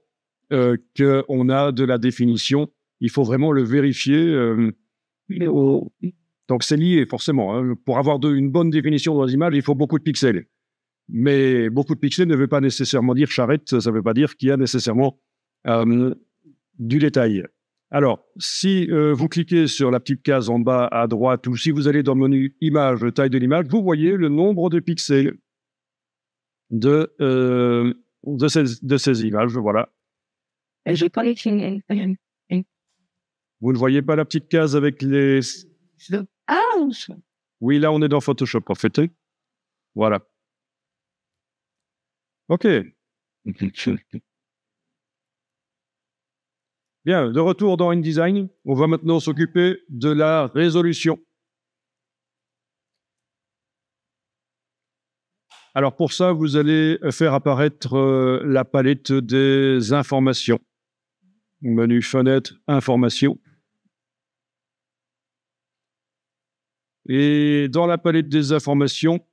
qu'on a de la définition. Il faut vraiment le vérifier. Donc, c'est lié, forcément. Hein. Pour avoir une bonne définition dans les images, il faut beaucoup de pixels. Mais beaucoup de pixels ne veut pas nécessairement dire charrette, ça ne veut pas dire qu'il y a nécessairement du détail. Alors, si vous cliquez sur la petite case en bas à droite ou si vous allez dans le menu Image, taille de l'image, vous voyez le nombre de pixels de ces images. Voilà. Vous ne voyez pas la petite case avec les... Oui, là, on est dans Photoshop, en fait. Voilà. OK. Bien, de retour dans InDesign, on va maintenant s'occuper de la résolution. Alors pour ça, vous allez faire apparaître la palette des informations. Menu Fenêtre, Informations. Et dans la palette des informations,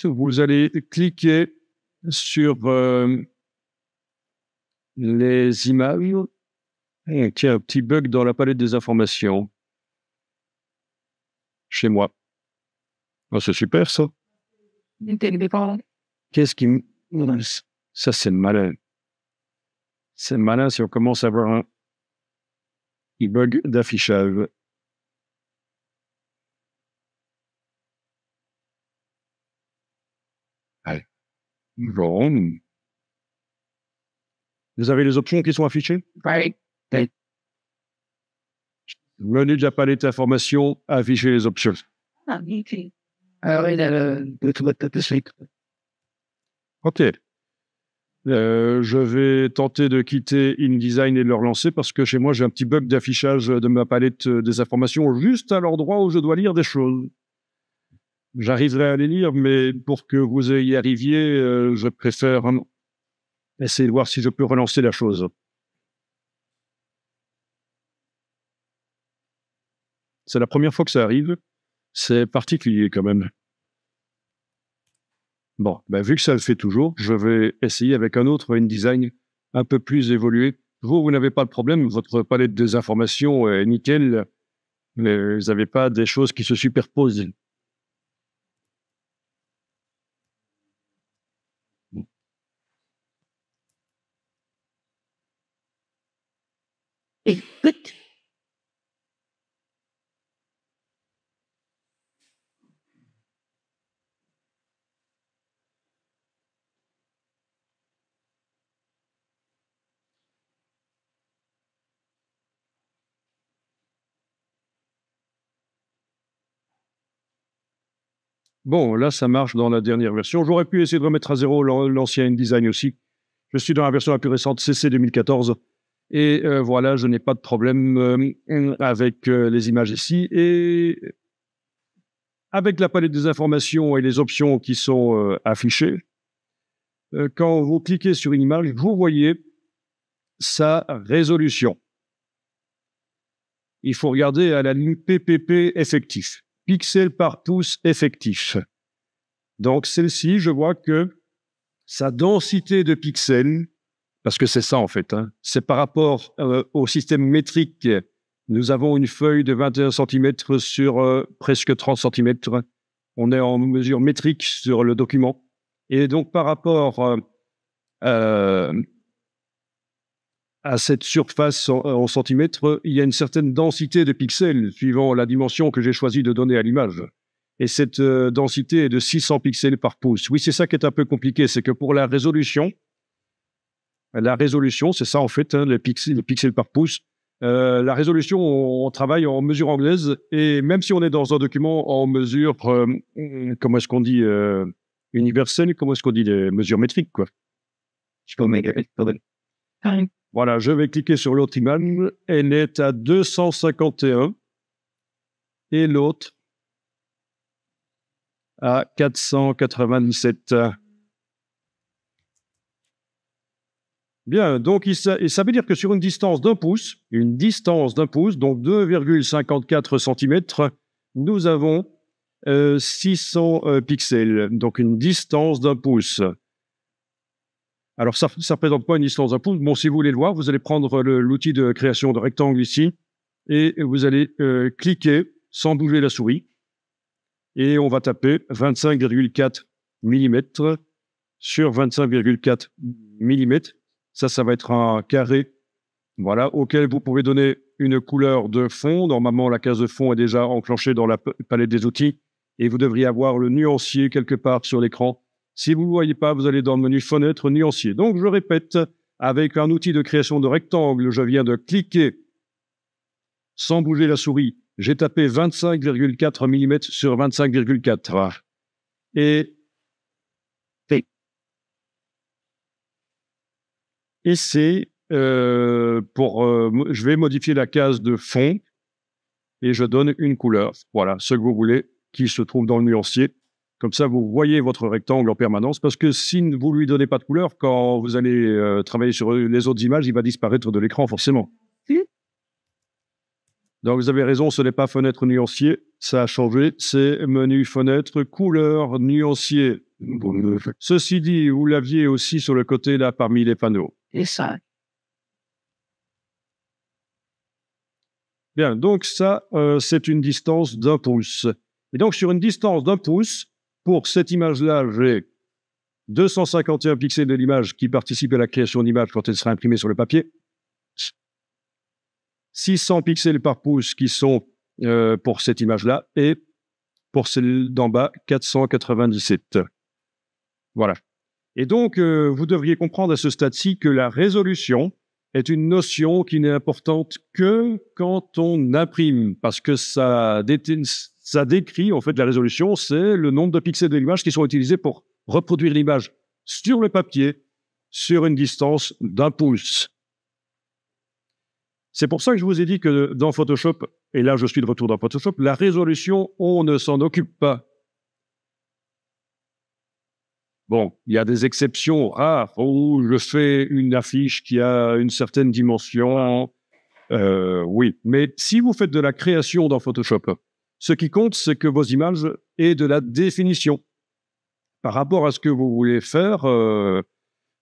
vous allez cliquer sur les images. Tiens, un petit bug dans la palette des informations. Chez moi. Oh, c'est super, ça. Qu'est-ce qui... Ça, c'est malin. C'est malin si on commence à avoir un bug d'affichage. Allez. Bon. Vous avez les options qui sont affichées? Right. Menu de la palette d'informations, afficher les options. OK. Je vais tenter de quitter InDesign et de le relancer parce que chez moi, j'ai un petit bug d'affichage de ma palette des informations juste à l'endroit où je dois lire des choses. J'arriverai à les lire, mais pour que vous y arriviez, je préfère essayer de voir si je peux relancer la chose. C'est la première fois que ça arrive. C'est particulier quand même. Bon, ben, vu que ça le fait toujours, je vais essayer avec un autre InDesign un peu plus évolué. Vous n'avez pas de problème, votre palette des informations est nickel, mais vous n'avez pas des choses qui se superposent. Bon, là, ça marche dans la dernière version. J'aurais pu essayer de remettre à zéro l'ancien InDesign aussi. Je suis dans la version la plus récente, CC 2014. Et voilà, je n'ai pas de problème avec les images ici. Et avec la palette des informations et les options qui sont affichées, quand vous cliquez sur une image, vous voyez sa résolution. Il faut regarder à la ligne PPP effectif, pixels par pouce effectif. Donc celle-ci, je vois que sa densité de pixels, parce que c'est ça en fait, hein, c'est par rapport au système métrique. Nous avons une feuille de 21 cm sur presque 30 cm. On est en mesure métrique sur le document. Et donc par rapport à cette surface en centimètres, il y a une certaine densité de pixels suivant la dimension que j'ai choisi de donner à l'image. Et cette densité est de 600 pixels par pouce. Oui, c'est ça qui est un peu compliqué, c'est que pour la résolution, c'est ça en fait, hein, les pixels par pouce. La résolution, on travaille en mesure anglaise, et même si on est dans un document en mesure, comment est-ce qu'on dit, universelle, comment est-ce qu'on dit, des mesures métriques, quoi. Voilà, je vais cliquer sur l'autre image. Elle est à 251 et l'autre à 497. Bien, donc ça veut dire que sur une distance d'un pouce, donc 2,54 cm, nous avons 600 pixels, donc une distance d'un pouce. Alors, ça ne représente pas une distance d'un pouce. Bon, si vous voulez le voir, vous allez prendre l'outil de création de rectangle ici et vous allez cliquer sans bouger la souris et on va taper 25,4 mm sur 25,4 mm. Ça va être un carré, voilà, auquel vous pouvez donner une couleur de fond. Normalement, la case de fond est déjà enclenchée dans la palette des outils et vous devriez avoir le nuancier quelque part sur l'écran. Si vous ne le voyez pas, vous allez dans le menu Fenêtre, Nuancier. Donc, je répète, avec un outil de création de rectangle, je viens de cliquer sans bouger la souris. J'ai tapé 25,4 mm sur 25,4. Et c'est je vais modifier la case de fond et je donne une couleur. Voilà, ce que vous voulez, qui se trouve dans le nuancier. Comme ça, vous voyez votre rectangle en permanence, parce que si vous ne lui donnez pas de couleur, quand vous allez travailler sur les autres images, il va disparaître de l'écran, forcément. Donc, vous avez raison, ce n'est pas fenêtre nuancier, ça a changé, c'est menu fenêtre, couleur, nuancier. Ceci dit, vous l'aviez aussi sur le côté, là, parmi les panneaux. C'est ça. Bien, donc ça, c'est une distance d'1 pouce. Et donc, sur une distance d'1 pouce, pour cette image-là, j'ai 251 pixels de l'image qui participent à la création d'image quand elle sera imprimée sur le papier. 600 pixels par pouce qui sont pour cette image-là. Et pour celle d'en bas, 497. Voilà. Et donc, vous devriez comprendre à ce stade-ci que la résolution est une notion qui n'est importante que quand on imprime, parce que ça décrit, en fait, la résolution, c'est le nombre de pixels de l'image qui sont utilisés pour reproduire l'image sur le papier, sur une distance d'1 pouce. C'est pour ça que je vous ai dit que dans Photoshop, et là je suis de retour dans Photoshop, la résolution, on ne s'en occupe pas. Bon, il y a des exceptions rares où je fais une affiche qui a une certaine dimension. Oui, mais si vous faites de la création dans Photoshop, ce qui compte, c'est que vos images aient de la définition. Par rapport à ce que vous voulez faire,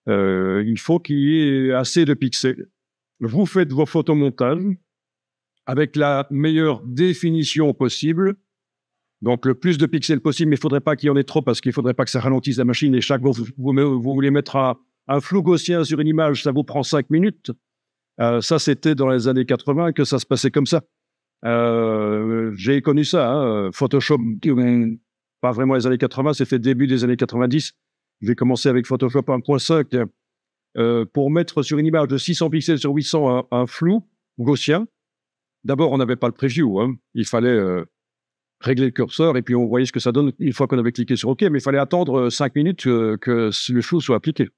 il faut qu'il y ait assez de pixels. Vous faites vos photomontages avec la meilleure définition possible. Donc, le plus de pixels possible, mais il ne faudrait pas qu'il y en ait trop parce qu'il ne faudrait pas que ça ralentisse la machine. Et chaque fois que vous voulez mettre un flou gaussien sur une image, ça vous prend 5 minutes. Ça, c'était dans les années 80 que ça se passait comme ça. J'ai connu ça. Hein. Photoshop, pas vraiment les années 80, c'était début des années 90. J'ai commencé avec Photoshop 1.5 pour mettre sur une image de 600 pixels sur 800 un flou gaussien. D'abord, on n'avait pas le preview. Hein. Il fallait régler le curseur et puis on voyait ce que ça donne une fois qu'on avait cliqué sur OK, mais il fallait attendre 5 minutes que le flou soit appliqué.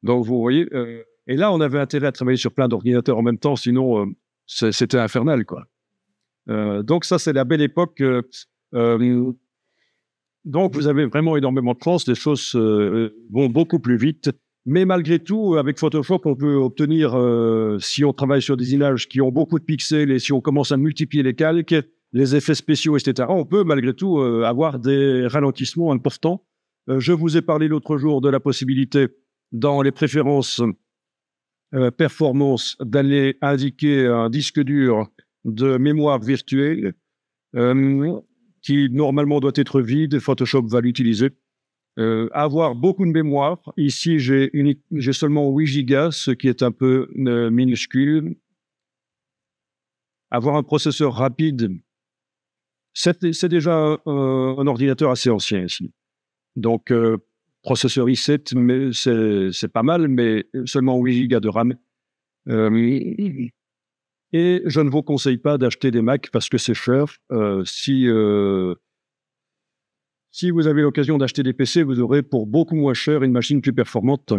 Donc vous voyez, et là on avait intérêt à travailler sur plein d'ordinateurs en même temps, sinon c'était infernal, quoi. Donc ça c'est la belle époque. Donc vous avez vraiment énormément de chance, les choses vont beaucoup plus vite. Mais malgré tout, avec Photoshop, on peut obtenir, si on travaille sur des images qui ont beaucoup de pixels et si on commence à multiplier les calques, les effets spéciaux, etc., on peut malgré tout avoir des ralentissements importants. Je vous ai parlé l'autre jour de la possibilité, dans les préférences performance, d'aller indiquer un disque dur de mémoire virtuelle qui normalement doit être vide. Photoshop va l'utiliser. Avoir beaucoup de mémoire. Ici, j'ai seulement 8 gigas, ce qui est un peu minuscule. Avoir un processeur rapide, c'est déjà un ordinateur assez ancien ici. Donc, processeur i7, mais c'est pas mal, mais seulement 8 gigas de RAM. Et je ne vous conseille pas d'acheter des Mac parce que c'est cher. Si vous avez l'occasion d'acheter des PC, vous aurez pour beaucoup moins cher une machine plus performante.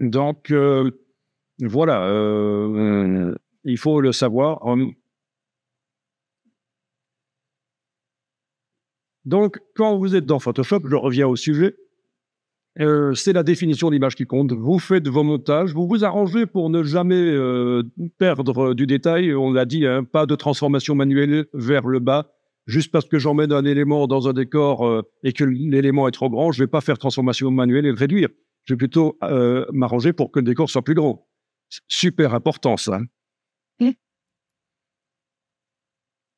Donc, voilà, il faut le savoir. Donc, quand vous êtes dans Photoshop, je reviens au sujet, c'est la définition d'image qui compte. Vous faites vos montages, vous vous arrangez pour ne jamais perdre du détail. On l'a dit, hein, pas de transformation manuelle vers le bas. Juste parce que j'emmène un élément dans un décor et que l'élément est trop grand, je ne vais pas faire transformation manuelle et le réduire. Je vais plutôt m'arranger pour que le décor soit plus grand. Super important, ça.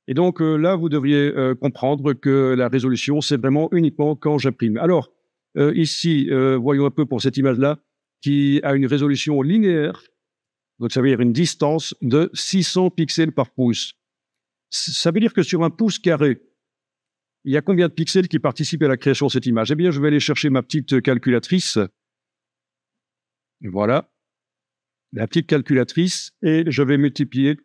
Et donc là, vous devriez comprendre que la résolution, c'est vraiment uniquement quand j'imprime. Alors, ici, voyons un peu pour cette image-là, qui a une résolution linéaire, donc ça veut dire une distance de 600 pixels par pouce. Ça veut dire que sur un pouce carré, il y a combien de pixels qui participent à la création de cette image? Eh bien, je vais aller chercher ma petite calculatrice. Voilà, la petite calculatrice, et je vais multiplier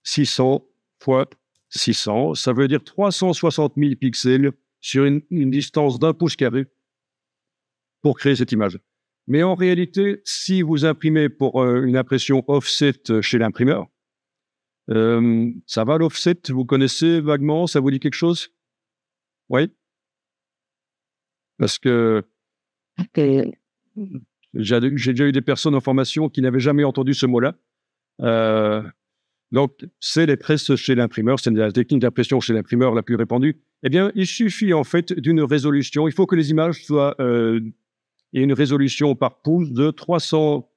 600 fois 600. Ça veut dire 360 000 pixels sur une distance d'1 pouce carré pour créer cette image. Mais en réalité, si vous imprimez pour une impression offset chez l'imprimeur, ça va l'offset, vous connaissez vaguement, ça vous dit quelque chose? Oui? Parce que j'ai déjà eu des personnes en formation qui n'avaient jamais entendu ce mot-là. Donc, c'est les presses chez l'imprimeur, c'est la technique d'impression chez l'imprimeur la plus répandue. Eh bien, il suffit en fait d'une résolution. Il faut que les images soient et une résolution par pouce de 300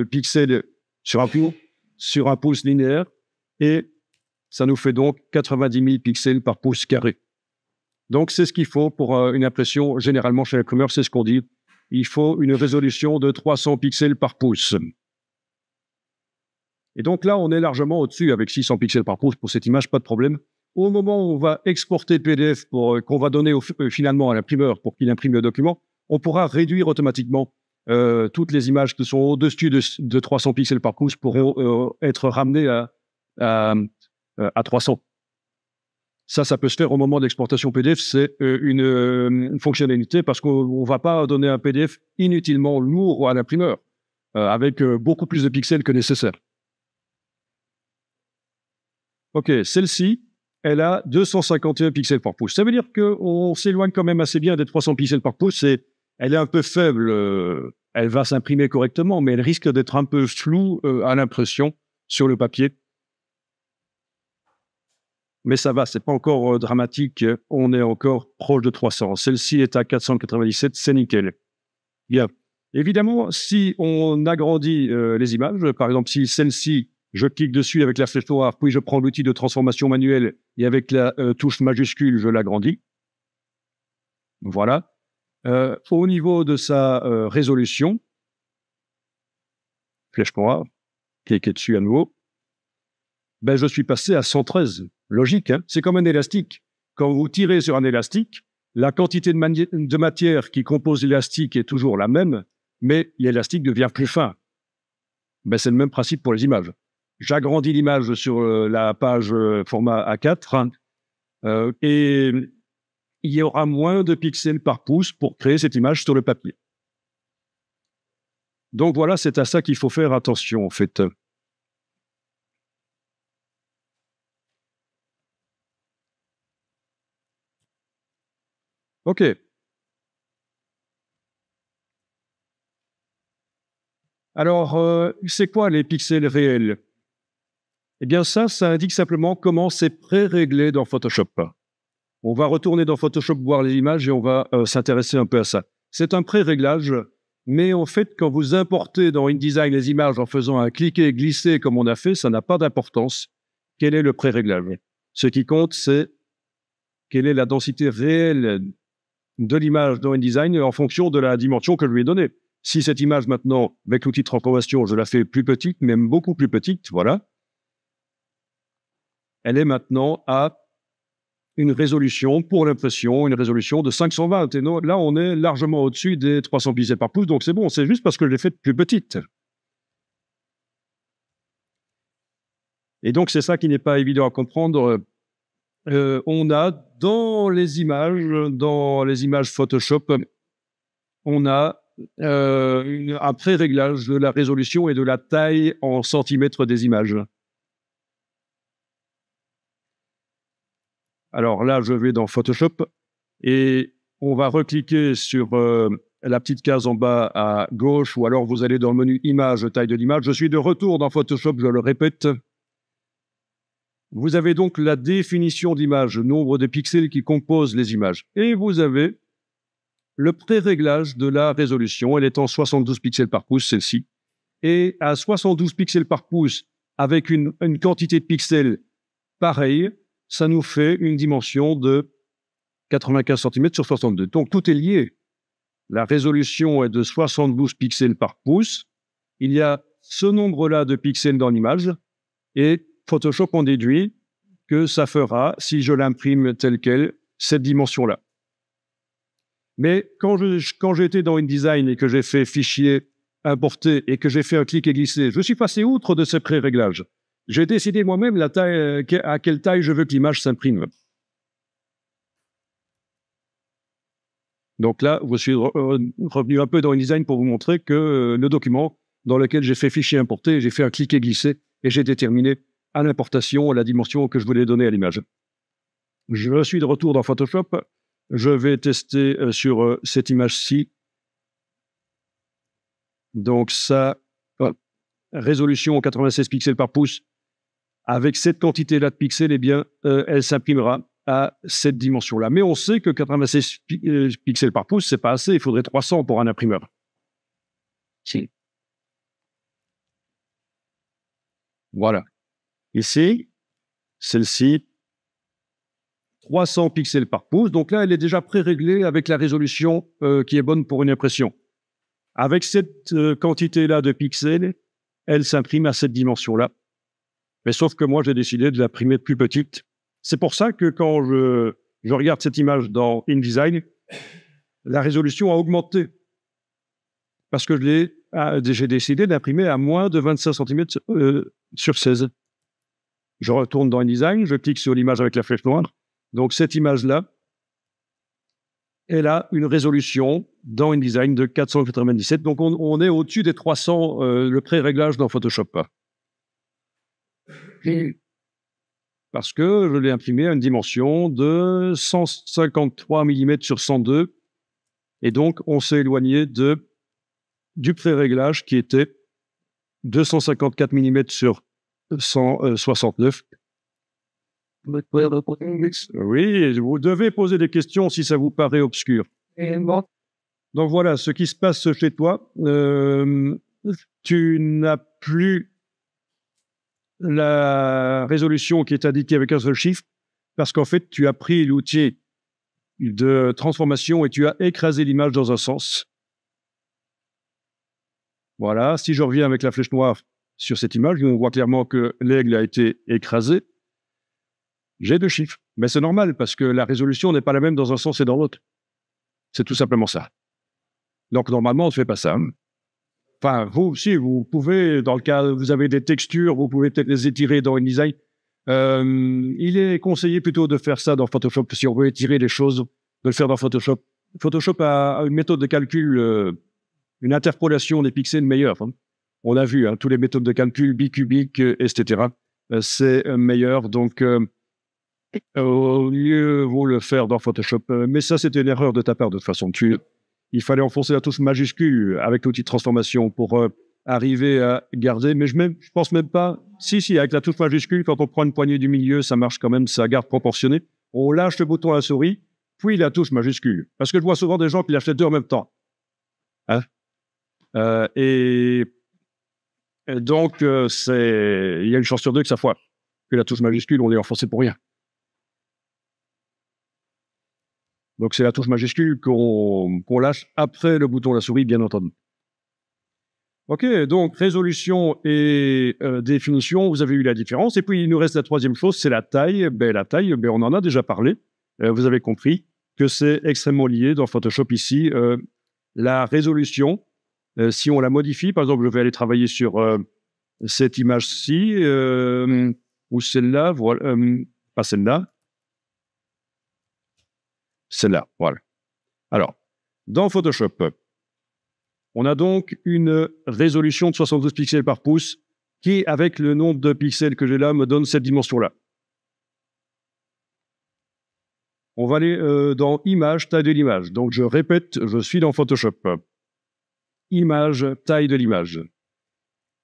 pixels sur un pouce linéaire, et ça nous fait donc 90 000 pixels par pouce carré. Donc, c'est ce qu'il faut pour une impression, généralement chez l'imprimeur, c'est ce qu'on dit. Il faut une résolution de 300 pixels par pouce. Et donc là, on est largement au-dessus avec 600 pixels par pouce pour cette image, pas de problème. Au moment où on va exporter le PDF qu'on va donner finalement à l'imprimeur pour qu'il imprime le document, on pourra réduire automatiquement toutes les images qui sont au-dessus de 300 pixels par pouce pourront être ramenées à 300. Ça peut se faire au moment de l'exportation PDF. C'est une fonctionnalité parce qu'on ne va pas donner un PDF inutilement lourd à l'imprimeur avec beaucoup plus de pixels que nécessaire. OK, celle-ci, elle a 251 pixels par pouce. Ça veut dire qu'on s'éloigne quand même assez bien des 300 pixels par pouce. Elle est un peu faible, elle va s'imprimer correctement, mais elle risque d'être un peu floue à l'impression sur le papier. Mais ça va, c'est pas encore dramatique, on est encore proche de 300. Celle-ci est à 497, c'est nickel. Bien. Évidemment, si on agrandit les images, par exemple, si celle-ci, je clique dessus avec la flèche noire, puis je prends l'outil de transformation manuelle et avec la touche majuscule, je l'agrandis. Voilà. Au niveau de sa résolution, flèche noire, cliquez dessus à nouveau, ben, je suis passé à 113. Logique, hein, c'est comme un élastique. Quand vous tirez sur un élastique, la quantité de matière qui compose l'élastique est toujours la même, mais l'élastique devient plus fin. Ben, c'est le même principe pour les images. j'agrandis l'image sur la page format A4 et il y aura moins de pixels par pouce pour créer cette image sur le papier. Donc voilà, c'est à ça qu'il faut faire attention en fait. OK. Alors, c'est quoi les pixels réels? Eh bien ça indique simplement comment c'est pré-réglé dans Photoshop. On va retourner dans Photoshop voir les images et on va s'intéresser un peu à ça. C'est un pré-réglage, mais en fait, quand vous importez dans InDesign les images en faisant un cliquer et glisser comme on a fait, ça n'a pas d'importance. Quel est le pré-réglage? Ce qui compte, c'est quelle est la densité réelle de l'image dans InDesign en fonction de la dimension que je lui ai donnée. Si cette image maintenant, avec l'outil de transformation, je la fais plus petite, même beaucoup plus petite, voilà, elle est maintenant à une résolution, pour l'impression, une résolution de 520. Et non, là, on est largement au-dessus des 300 pixels par pouce, donc c'est bon, c'est juste parce que je l'ai faite plus petite. Et donc, c'est ça qui n'est pas évident à comprendre. On a dans les images Photoshop, on a un pré-réglage de la résolution et de la taille en centimètres des images. Alors là, je vais dans Photoshop et on va recliquer sur la petite case en bas à gauche ou alors vous allez dans le menu Images, taille de l'image. Je suis de retour dans Photoshop, je le répète. Vous avez donc la définition d'image, le nombre de pixels qui composent les images. Et vous avez le pré-réglage de la résolution. Elle est en 72 pixels par pouce, celle-ci. Et à 72 pixels par pouce, avec une quantité de pixels pareille, ça nous fait une dimension de 95 cm sur 62. Donc, tout est lié. La résolution est de 72 pixels par pouce. Il y a ce nombre-là de pixels dans l'image. Et Photoshop en déduit que ça fera, si je l'imprime telle quelle, cette dimension-là. Mais quand j'étais dans InDesign et que j'ai fait fichier importer et que j'ai fait un clic et glisser, je suis passé outre de ces pré-réglages. J'ai décidé moi-même la taille, à quelle taille je veux que l'image s'imprime. Donc là, je suis revenu un peu dans InDesign pour vous montrer que le document dans lequel j'ai fait fichier importer, j'ai fait un clic et glisser et j'ai déterminé à l'importation la dimension que je voulais donner à l'image. Je suis de retour dans Photoshop. Je vais tester sur cette image-ci. Donc ça, résolution 96 pixels par pouce. Avec cette quantité-là de pixels, eh bien, elle s'imprimera à cette dimension-là. Mais on sait que 96 pixels par pouce, c'est pas assez. Il faudrait 300 pour un imprimeur. Si. Voilà. Ici, celle-ci, 300 pixels par pouce. Donc là, elle est déjà pré-réglée avec la résolution qui est bonne pour une impression. Avec cette quantité-là de pixels, elle s'imprime à cette dimension-là. Mais sauf que moi, j'ai décidé de l'imprimer plus petite. C'est pour ça que quand je regarde cette image dans InDesign, la résolution a augmenté. Parce que j'ai décidé d'imprimer à moins de 25 cm sur 16. Je retourne dans InDesign, je clique sur l'image avec la flèche noire. Donc cette image-là, elle a une résolution dans InDesign de 497. Donc on est au-dessus des 300, le pré-réglage dans Photoshop. Parce que je l'ai imprimé à une dimension de 153 mm sur 102. Et donc, on s'est éloigné du pré-réglage qui était 254 mm sur 169. Oui, vous devez poser des questions si ça vous paraît obscur. Donc voilà, ce qui se passe chez toi, tu n'as plus la résolution qui est indiquée avec un seul chiffre, parce qu'en fait, tu as pris l'outil de transformation et tu as écrasé l'image dans un sens. Voilà, si je reviens avec la flèche noire sur cette image, on voit clairement que l'aigle a été écrasé. J'ai deux chiffres, mais c'est normal, parce que la résolution n'est pas la même dans un sens et dans l'autre. C'est tout simplement ça. Donc normalement, on ne fait pas ça. Enfin, vous aussi, vous pouvez, dans le cas où vous avez des textures, vous pouvez peut-être les étirer dans InDesign. Il est conseillé plutôt de faire ça dans Photoshop, si on veut étirer les choses, de le faire dans Photoshop. Photoshop a une méthode de calcul, une interpolation des pixels meilleure. Hein. On a vu, hein, toutes les méthodes de calcul, bicubique, etc. C'est meilleur, donc au lieu vaut le faire dans Photoshop. Mais ça, c'était une erreur de ta part, de toute façon. Il fallait enfoncer la touche majuscule avec l'outil de transformation pour arriver à garder. Mais je pense même pas. Si, avec la touche majuscule, quand on prend une poignée du milieu, ça marche quand même, ça garde proportionné. On lâche le bouton à la souris, puis la touche majuscule. Parce que je vois souvent des gens qui l'achètent deux en même temps. Hein? Et donc, il y a une chance sur deux que ça foire. Que la touche majuscule, on est enfoncé pour rien. Donc, c'est la touche majuscule qu'on lâche après le bouton de la souris, bien entendu. OK, donc résolution et définition, vous avez eu la différence. Et puis, il nous reste la troisième chose, c'est la taille. La taille, on en a déjà parlé. Vous avez compris que c'est extrêmement lié dans Photoshop ici. La résolution, si on la modifie, par exemple, je vais aller travailler sur cette image-ci, ou celle-là, voilà, pas celle-là, celle-là, voilà. Alors, dans Photoshop, on a donc une résolution de 72 pixels par pouce qui, avec le nombre de pixels que j'ai là, me donne cette dimension-là. On va aller dans Image, taille de l'image. Donc, je répète, je suis dans Photoshop. Image, taille de l'image.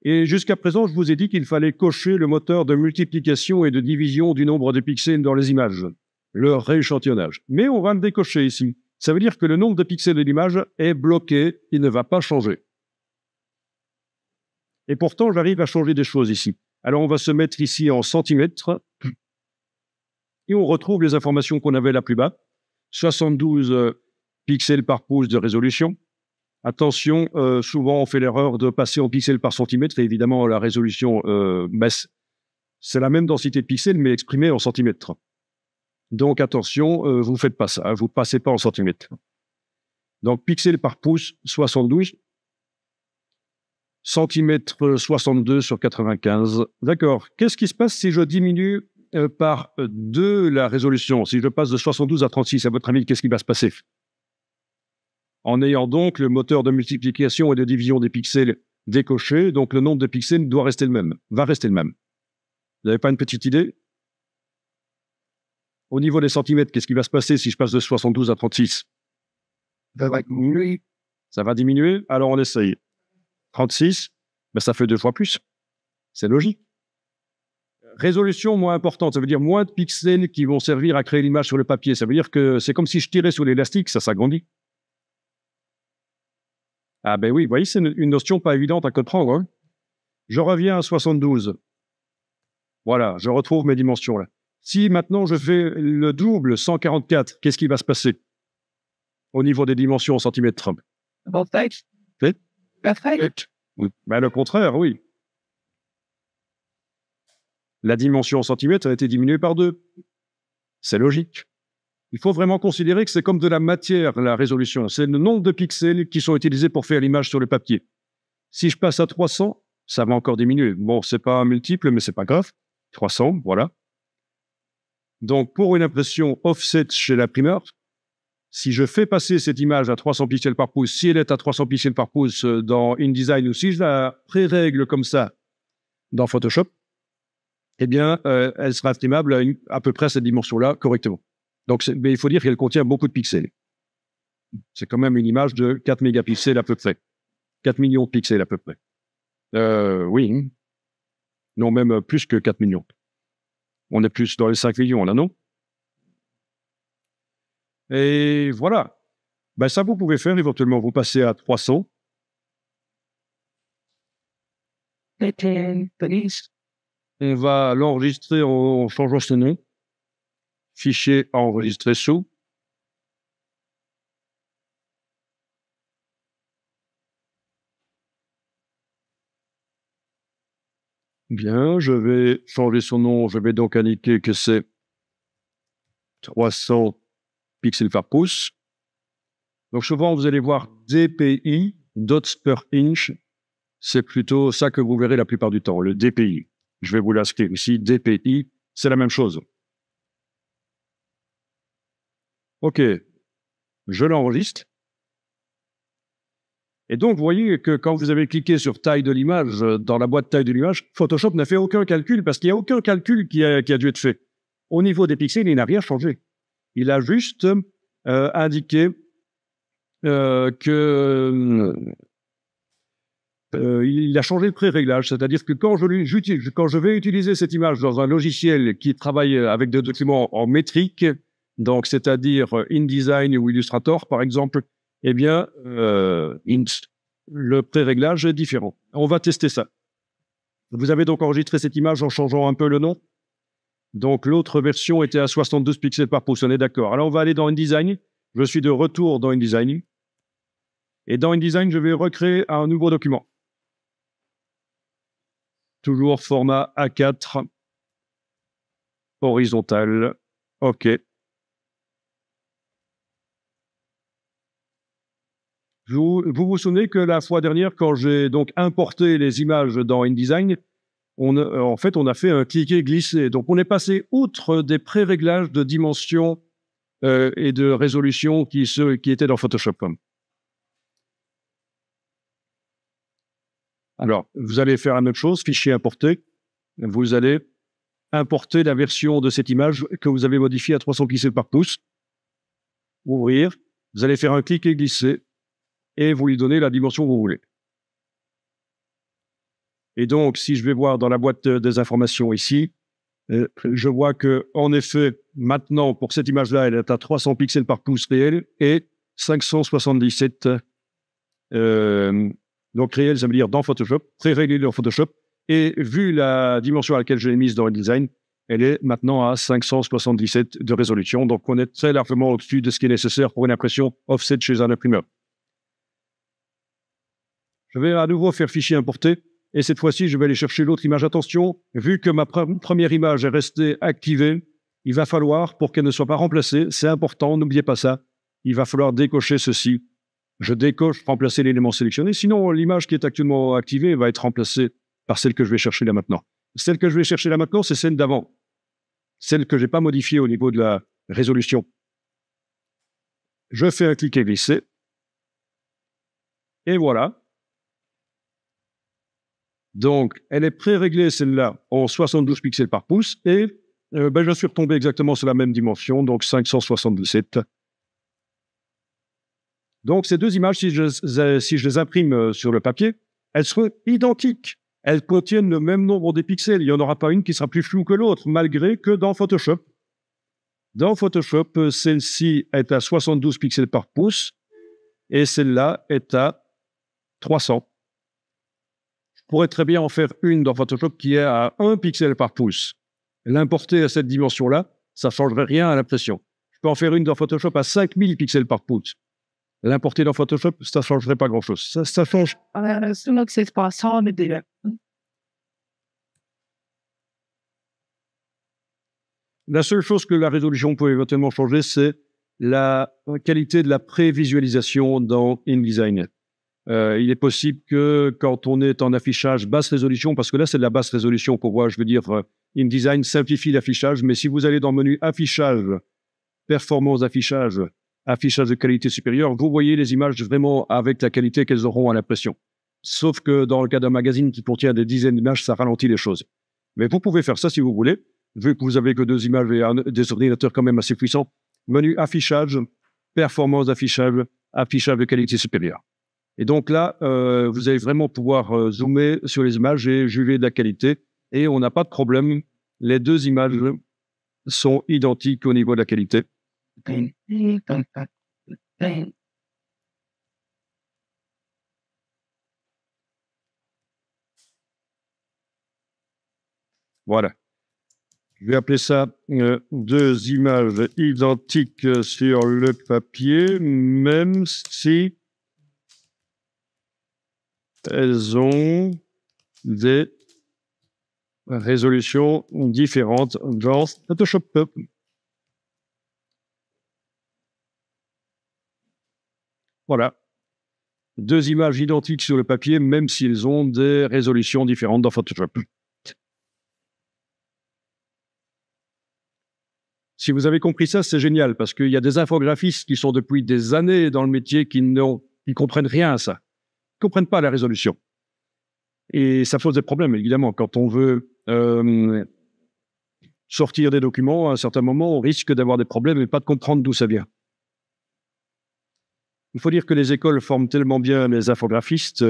Et jusqu'à présent, je vous ai dit qu'il fallait cocher le moteur de multiplication et de division du nombre de pixels dans les images, le rééchantillonnage. Mais on va le décocher ici. Ça veut dire que le nombre de pixels de l'image est bloqué, il ne va pas changer. Et pourtant, j'arrive à changer des choses ici. Alors, on va se mettre ici en centimètres et on retrouve les informations qu'on avait là plus bas. 72 pixels par pouce de résolution. Attention, souvent on fait l'erreur de passer en pixels par centimètre et évidemment la résolution, c'est la même densité de pixels mais exprimée en centimètres. Donc attention, vous ne faites pas ça, hein, vous ne passez pas en centimètres. Donc pixels par pouce, 72. Centimètres 62 sur 95. D'accord. Qu'est-ce qui se passe si je diminue par 2 la résolution? Si je passe de 72 à 36, à votre avis, qu'est-ce qui va se passer? En ayant donc le moteur de multiplication et de division des pixels décoché, donc le nombre de pixels doit rester le même, va rester le même. Vous n'avez pas une petite idée? Au niveau des centimètres, qu'est-ce qui va se passer si je passe de 72 à 36? Ça va diminuer? Alors on essaye. 36, ça fait 2 fois plus. C'est logique. Résolution moins importante, ça veut dire moins de pixels qui vont servir à créer l'image sur le papier. Ça veut dire que c'est comme si je tirais sur l'élastique, ça s'agrandit. Ah ben oui, vous voyez, c'est une notion pas évidente à comprendre. Hein. Je reviens à 72. Voilà, je retrouve mes dimensions là. Si maintenant je fais le double, 144, qu'est-ce qui va se passer au niveau des dimensions en centimètres? Le contraire, oui. La dimension en centimètres a été diminuée par 2. C'est logique. Il faut vraiment considérer que c'est comme de la matière, la résolution. C'est le nombre de pixels qui sont utilisés pour faire l'image sur le papier. Si je passe à 300, ça va encore diminuer. Bon, c'est pas un multiple, mais c'est pas grave. 300, voilà. Donc, pour une impression offset chez l'imprimeur, si je fais passer cette image à 300 pixels par pouce, si elle est à 300 pixels par pouce dans InDesign ou si je la pré-règle comme ça dans Photoshop, eh bien, elle sera imprimable à peu près à cette dimension-là correctement. Donc, mais il faut dire qu'elle contient beaucoup de pixels. C'est quand même une image de 4 mégapixels à peu près. 4 millions de pixels à peu près. Oui. Non, même plus que 4 millions. On est plus dans les 5 millions, là, non? Et voilà. Ça, vous pouvez faire éventuellement. Vous passez à 300. On va l'enregistrer en changeant ce nom. Fichier enregistré sous. Bien, je vais changer son nom. Je vais donc indiquer que c'est 300 pixels par pouce. Donc souvent, vous allez voir DPI, dots per inch. c'est plutôt ça que vous verrez la plupart du temps, le DPI. Je vais vous l'inscrire ici, DPI, c'est la même chose. OK, je l'enregistre. Et donc, vous voyez que quand vous avez cliqué sur taille de l'image, dans la boîte taille de l'image, Photoshop n'a fait aucun calcul parce qu'il n'y a aucun calcul qui a dû être fait. Au niveau des pixels, il n'a rien changé. Il a juste indiqué il a changé le pré-réglage, c'est-à-dire que quand je vais utiliser cette image dans un logiciel qui travaille avec des documents en métrique, donc c'est-à-dire InDesign ou Illustrator par exemple, eh bien le pré-réglage est différent. On va tester ça. Vous avez donc enregistré cette image en changeant un peu le nom. Donc l'autre version était à 72 pixels par pouce, on est d'accord. Alors on va aller dans InDesign. Je suis de retour dans InDesign. Et dans InDesign, je vais recréer un nouveau document. Toujours format A4, horizontal. OK. Vous souvenez que la fois dernière, quand j'ai donc importé les images dans InDesign, en fait, on a fait un cliquer-glisser. Donc, on est passé outre des pré-réglages de dimension et de résolution qui étaient dans Photoshop. Alors, vous allez faire la même chose, fichier importé. Vous allez importer la version de cette image que vous avez modifiée à 300 pixels par pouce. Ouvrir. Vous allez faire un cliquer-glisser et vous lui donnez la dimension que vous voulez. Et donc, si je vais voir dans la boîte des informations ici, je vois que, en effet, maintenant, pour cette image-là, elle est à 300 pixels par pouce réel et 577. Donc, réel, ça veut dire dans Photoshop, pré-réglé dans Photoshop. Et vu la dimension à laquelle je l'ai mise dans InDesign, elle est maintenant à 577 de résolution. Donc, on est très largement au-dessus de ce qui est nécessaire pour une impression offset chez un imprimeur. Je vais à nouveau faire fichier importé. Et cette fois-ci, je vais aller chercher l'autre image. Attention, vu que ma première image est restée activée, il va falloir, pour qu'elle ne soit pas remplacée, c'est important, n'oubliez pas ça, il va falloir décocher ceci. Je décoche, remplacer l'élément sélectionné. Sinon, l'image qui est actuellement activée va être remplacée par celle que je vais chercher là maintenant. Celle que je vais chercher là maintenant, c'est celle d'avant. Celle que je n'ai pas modifiée au niveau de la résolution. Je fais un cliquer-glisser. Et voilà. Donc, elle est pré-réglée, celle-là, en 72 pixels par pouce. Et je suis retombé exactement sur la même dimension, donc 577. Donc, ces deux images, si je les imprime sur le papier, elles seront identiques. Elles contiennent le même nombre de pixels. Il n'y en aura pas une qui sera plus floue que l'autre, malgré que dans Photoshop. Dans Photoshop, celle-ci est à 72 pixels par pouce et celle-là est à 300. Je pourrais très bien en faire une dans Photoshop qui est à 1 pixel par pouce. L'importer à cette dimension-là, ça ne changerait rien à l'impression. Je peux en faire une dans Photoshop à 5000 pixels par pouce. L'importer dans Photoshop, ça ne changerait pas grand-chose. Ça change. La seule chose que la résolution peut éventuellement changer, c'est la qualité de la prévisualisation dans InDesign. Il est possible que quand on est en affichage basse résolution, parce que là c'est de la basse résolution qu'on voit, je veux dire, InDesign simplifie l'affichage, mais si vous allez dans le menu affichage, performance d'affichage, affichage de qualité supérieure, vous voyez les images vraiment avec la qualité qu'elles auront à l'impression. Sauf que dans le cas d'un magazine qui contient des dizaines d'images, ça ralentit les choses. Mais vous pouvez faire ça si vous voulez, vu que vous avez que 2 images et des ordinateurs quand même assez puissants. Menu affichage, performance d'affichage, affichage de qualité supérieure. Et donc là, vous allez vraiment pouvoir zoomer sur les images et juger de la qualité. Et on n'a pas de problème. Les deux images sont identiques au niveau de la qualité. Voilà. Je vais appeler ça deux images identiques sur le papier, même si elles ont des résolutions différentes dans Photoshop. Voilà. deux images identiques sur le papier, même s'ils ont des résolutions différentes dans Photoshop. Si vous avez compris ça, c'est génial, parce qu'il y a des infographistes qui sont depuis des années dans le métier qui comprennent rien à ça. Ils ne comprennent pas la résolution. Et ça pose des problèmes, évidemment. Quand on veut sortir des documents, à un certain moment, on risque d'avoir des problèmes et pas de comprendre d'où ça vient. Il faut dire que les écoles forment tellement bien les infographistes.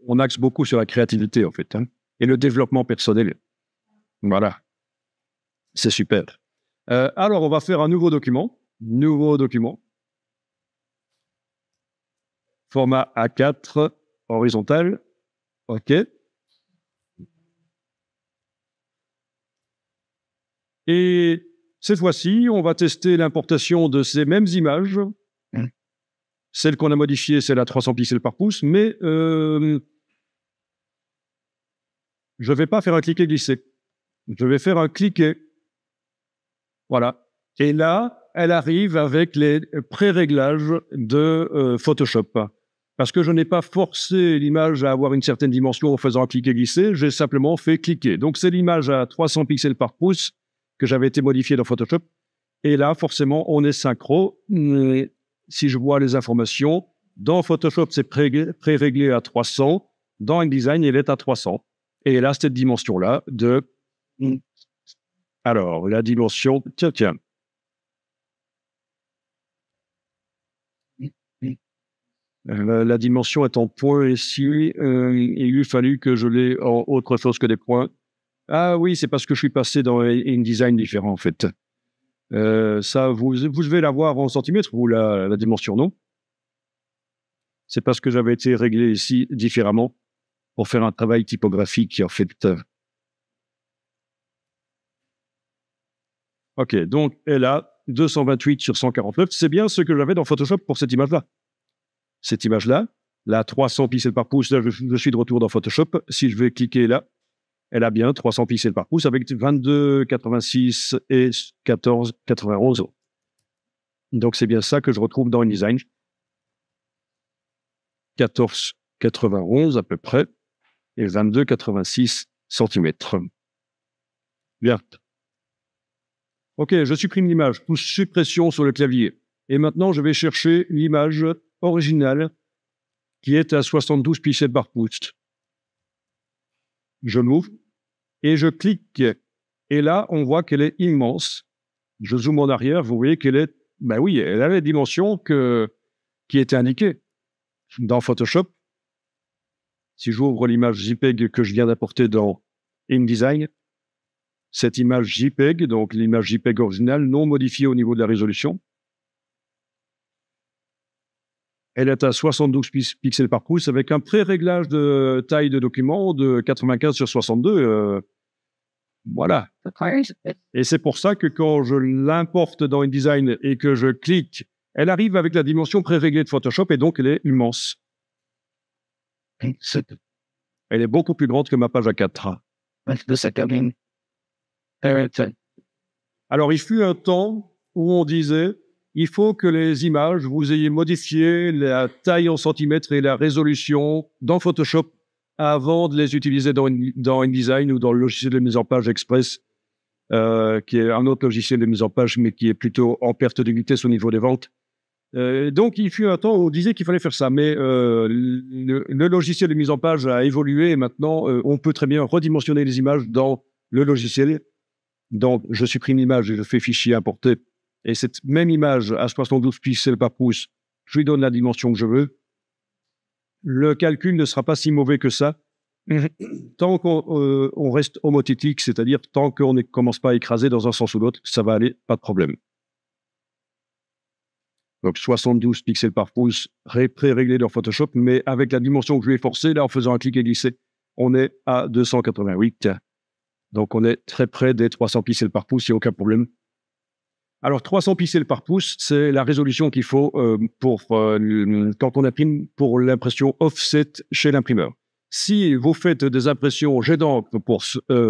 On axe beaucoup sur la créativité, en fait, hein, et le développement personnel. Voilà. C'est super. Alors, on va faire un nouveau document. Nouveau document. Format A4, horizontal. OK. Et cette fois-ci, on va tester l'importation de ces mêmes images. Celle qu'on a modifiée, c'est la 300 pixels par pouce, mais je ne vais pas faire un cliquer-glisser. Je vais faire un cliquer. Voilà. Et là, elle arrive avec les pré-réglages de Photoshop. Parce que je n'ai pas forcé l'image à avoir une certaine dimension en faisant un cliquer-glisser, j'ai simplement fait cliquer. Donc, c'est l'image à 300 pixels par pouce que j'avais été modifiée dans Photoshop. Et là, forcément, on est synchro. Si je vois les informations, dans Photoshop, c'est pré-réglé à 300. Dans InDesign, il est à 300. Et là, cette dimension-là de... Alors, la dimension... Tiens. La dimension est en points ici. Il lui fallu que je l'ai en autre chose que des points. Ah oui, c'est parce que je suis passé dans InDesign différent, en fait. Ça, vous devez l'avoir en centimètres, vous, la dimension, non? C'est parce que j'avais été réglé ici différemment pour faire un travail typographique, en fait. OK, donc elle a 228 sur 149. C'est bien ce que j'avais dans Photoshop pour cette image-là. Cette image-là, la 300 pixels par pouce, là, je suis de retour dans Photoshop. Si je vais cliquer là, elle a bien 300 pixels par pouce avec 22,86 et 14,91. Donc, c'est bien ça que je retrouve dans InDesign. 14,91 à peu près et 22,86 cm. Bien. OK, je supprime l'image. Pouce suppression sur le clavier. Et maintenant, je vais chercher l'image originale qui est à 72 pixels par pouce. Je l'ouvre et je clique. Et là, on voit qu'elle est immense. Je zoome en arrière, vous voyez qu'elle est... Ben oui, elle a les dimensions qui étaient indiquées dans Photoshop. Si j'ouvre l'image JPEG que je viens d'apporter dans InDesign, cette image JPEG, donc l'image JPEG originale, non modifiée au niveau de la résolution, elle est à 72 pixels par pouce avec un pré-réglage de taille de document de 95 sur 62. Voilà. Et c'est pour ça que quand je l'importe dans InDesign et que je clique, elle arrive avec la dimension pré-réglée de Photoshop et donc elle est immense. Elle est beaucoup plus grande que ma page A4. Alors, il fut un temps où on disait il faut que les images, vous ayez modifié la taille en centimètres et la résolution dans Photoshop avant de les utiliser dans InDesign ou dans le logiciel de mise en page Express, qui est un autre logiciel de mise en page, mais qui est plutôt en perte de vitesse au niveau des ventes. Donc, il fut un temps où on disait qu'il fallait faire ça, mais le logiciel de mise en page a évolué et maintenant, on peut très bien redimensionner les images dans le logiciel. Donc, je supprime l'image et je fais fichier importer. Et cette même image à 72 pixels par pouce, je lui donne la dimension que je veux. Le calcul ne sera pas si mauvais que ça, tant qu'on reste homothétique, c'est-à-dire tant qu'on ne commence pas à écraser dans un sens ou l'autre, ça va aller, pas de problème. Donc 72 pixels par pouce, pré-réglé dans Photoshop, mais avec la dimension que je lui ai forcée, là, en faisant un clic et glisser, on est à 288. Donc on est très près des 300 pixels par pouce, il n'y a aucun problème. Alors, 300 pixels par pouce, c'est la résolution qu'il faut quand on imprime pour l'impression offset chez l'imprimeur. Si vous faites des impressions jet d'encre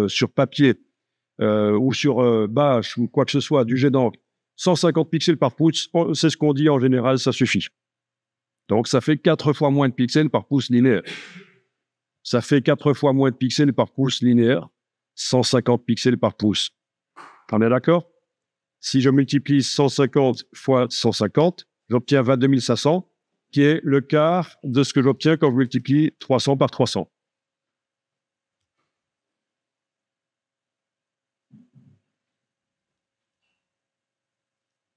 sur papier ou sur bâche ou quoi que ce soit, du jet d'encre, 150 pixels par pouce, c'est ce qu'on dit en général, ça suffit. Donc, ça fait 4 fois moins de pixels par pouce linéaire. Ça fait 4 fois moins de pixels par pouce linéaire, 150 pixels par pouce. On est d'accord? Si je multiplie 150 fois 150, j'obtiens 22 500, qui est le quart de ce que j'obtiens quand je multiplie 300 par 300.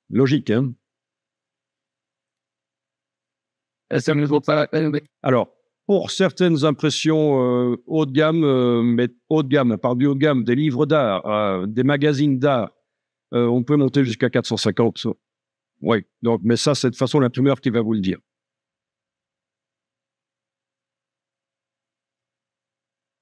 Logique, hein? Ça ne vaut pas la peine. Alors, pour certaines impressions haut de gamme, mais haut de gamme, par du haut de gamme, des livres d'art, des magazines d'art, on peut monter jusqu'à 450. Oui, donc, mais ça, c'est de toute façon l'imprimeur qui va vous le dire.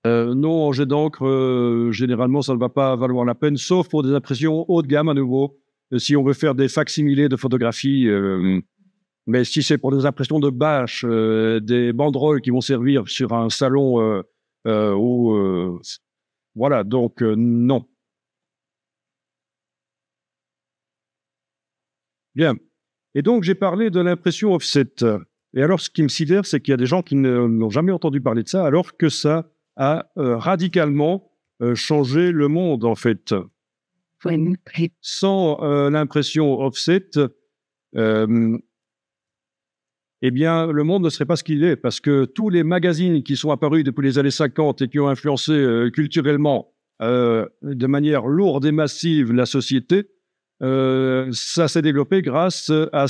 Non, en jet d'encre, généralement, ça ne va pas valoir la peine, sauf pour des impressions haut de gamme à nouveau. Si on veut faire des facsimilés de photographies, mais si c'est pour des impressions de bâche, des banderoles qui vont servir sur un salon voilà, donc non. Bien. Et donc, j'ai parlé de l'impression offset. Et alors, ce qui me sidère, c'est qu'il y a des gens qui n'ont jamais entendu parler de ça, alors que ça a radicalement changé le monde, en fait. Sans l'impression offset, eh bien, le monde ne serait pas ce qu'il est, parce que tous les magazines qui sont apparus depuis les années 50 et qui ont influencé culturellement de manière lourde et massive la société, ça s'est développé grâce à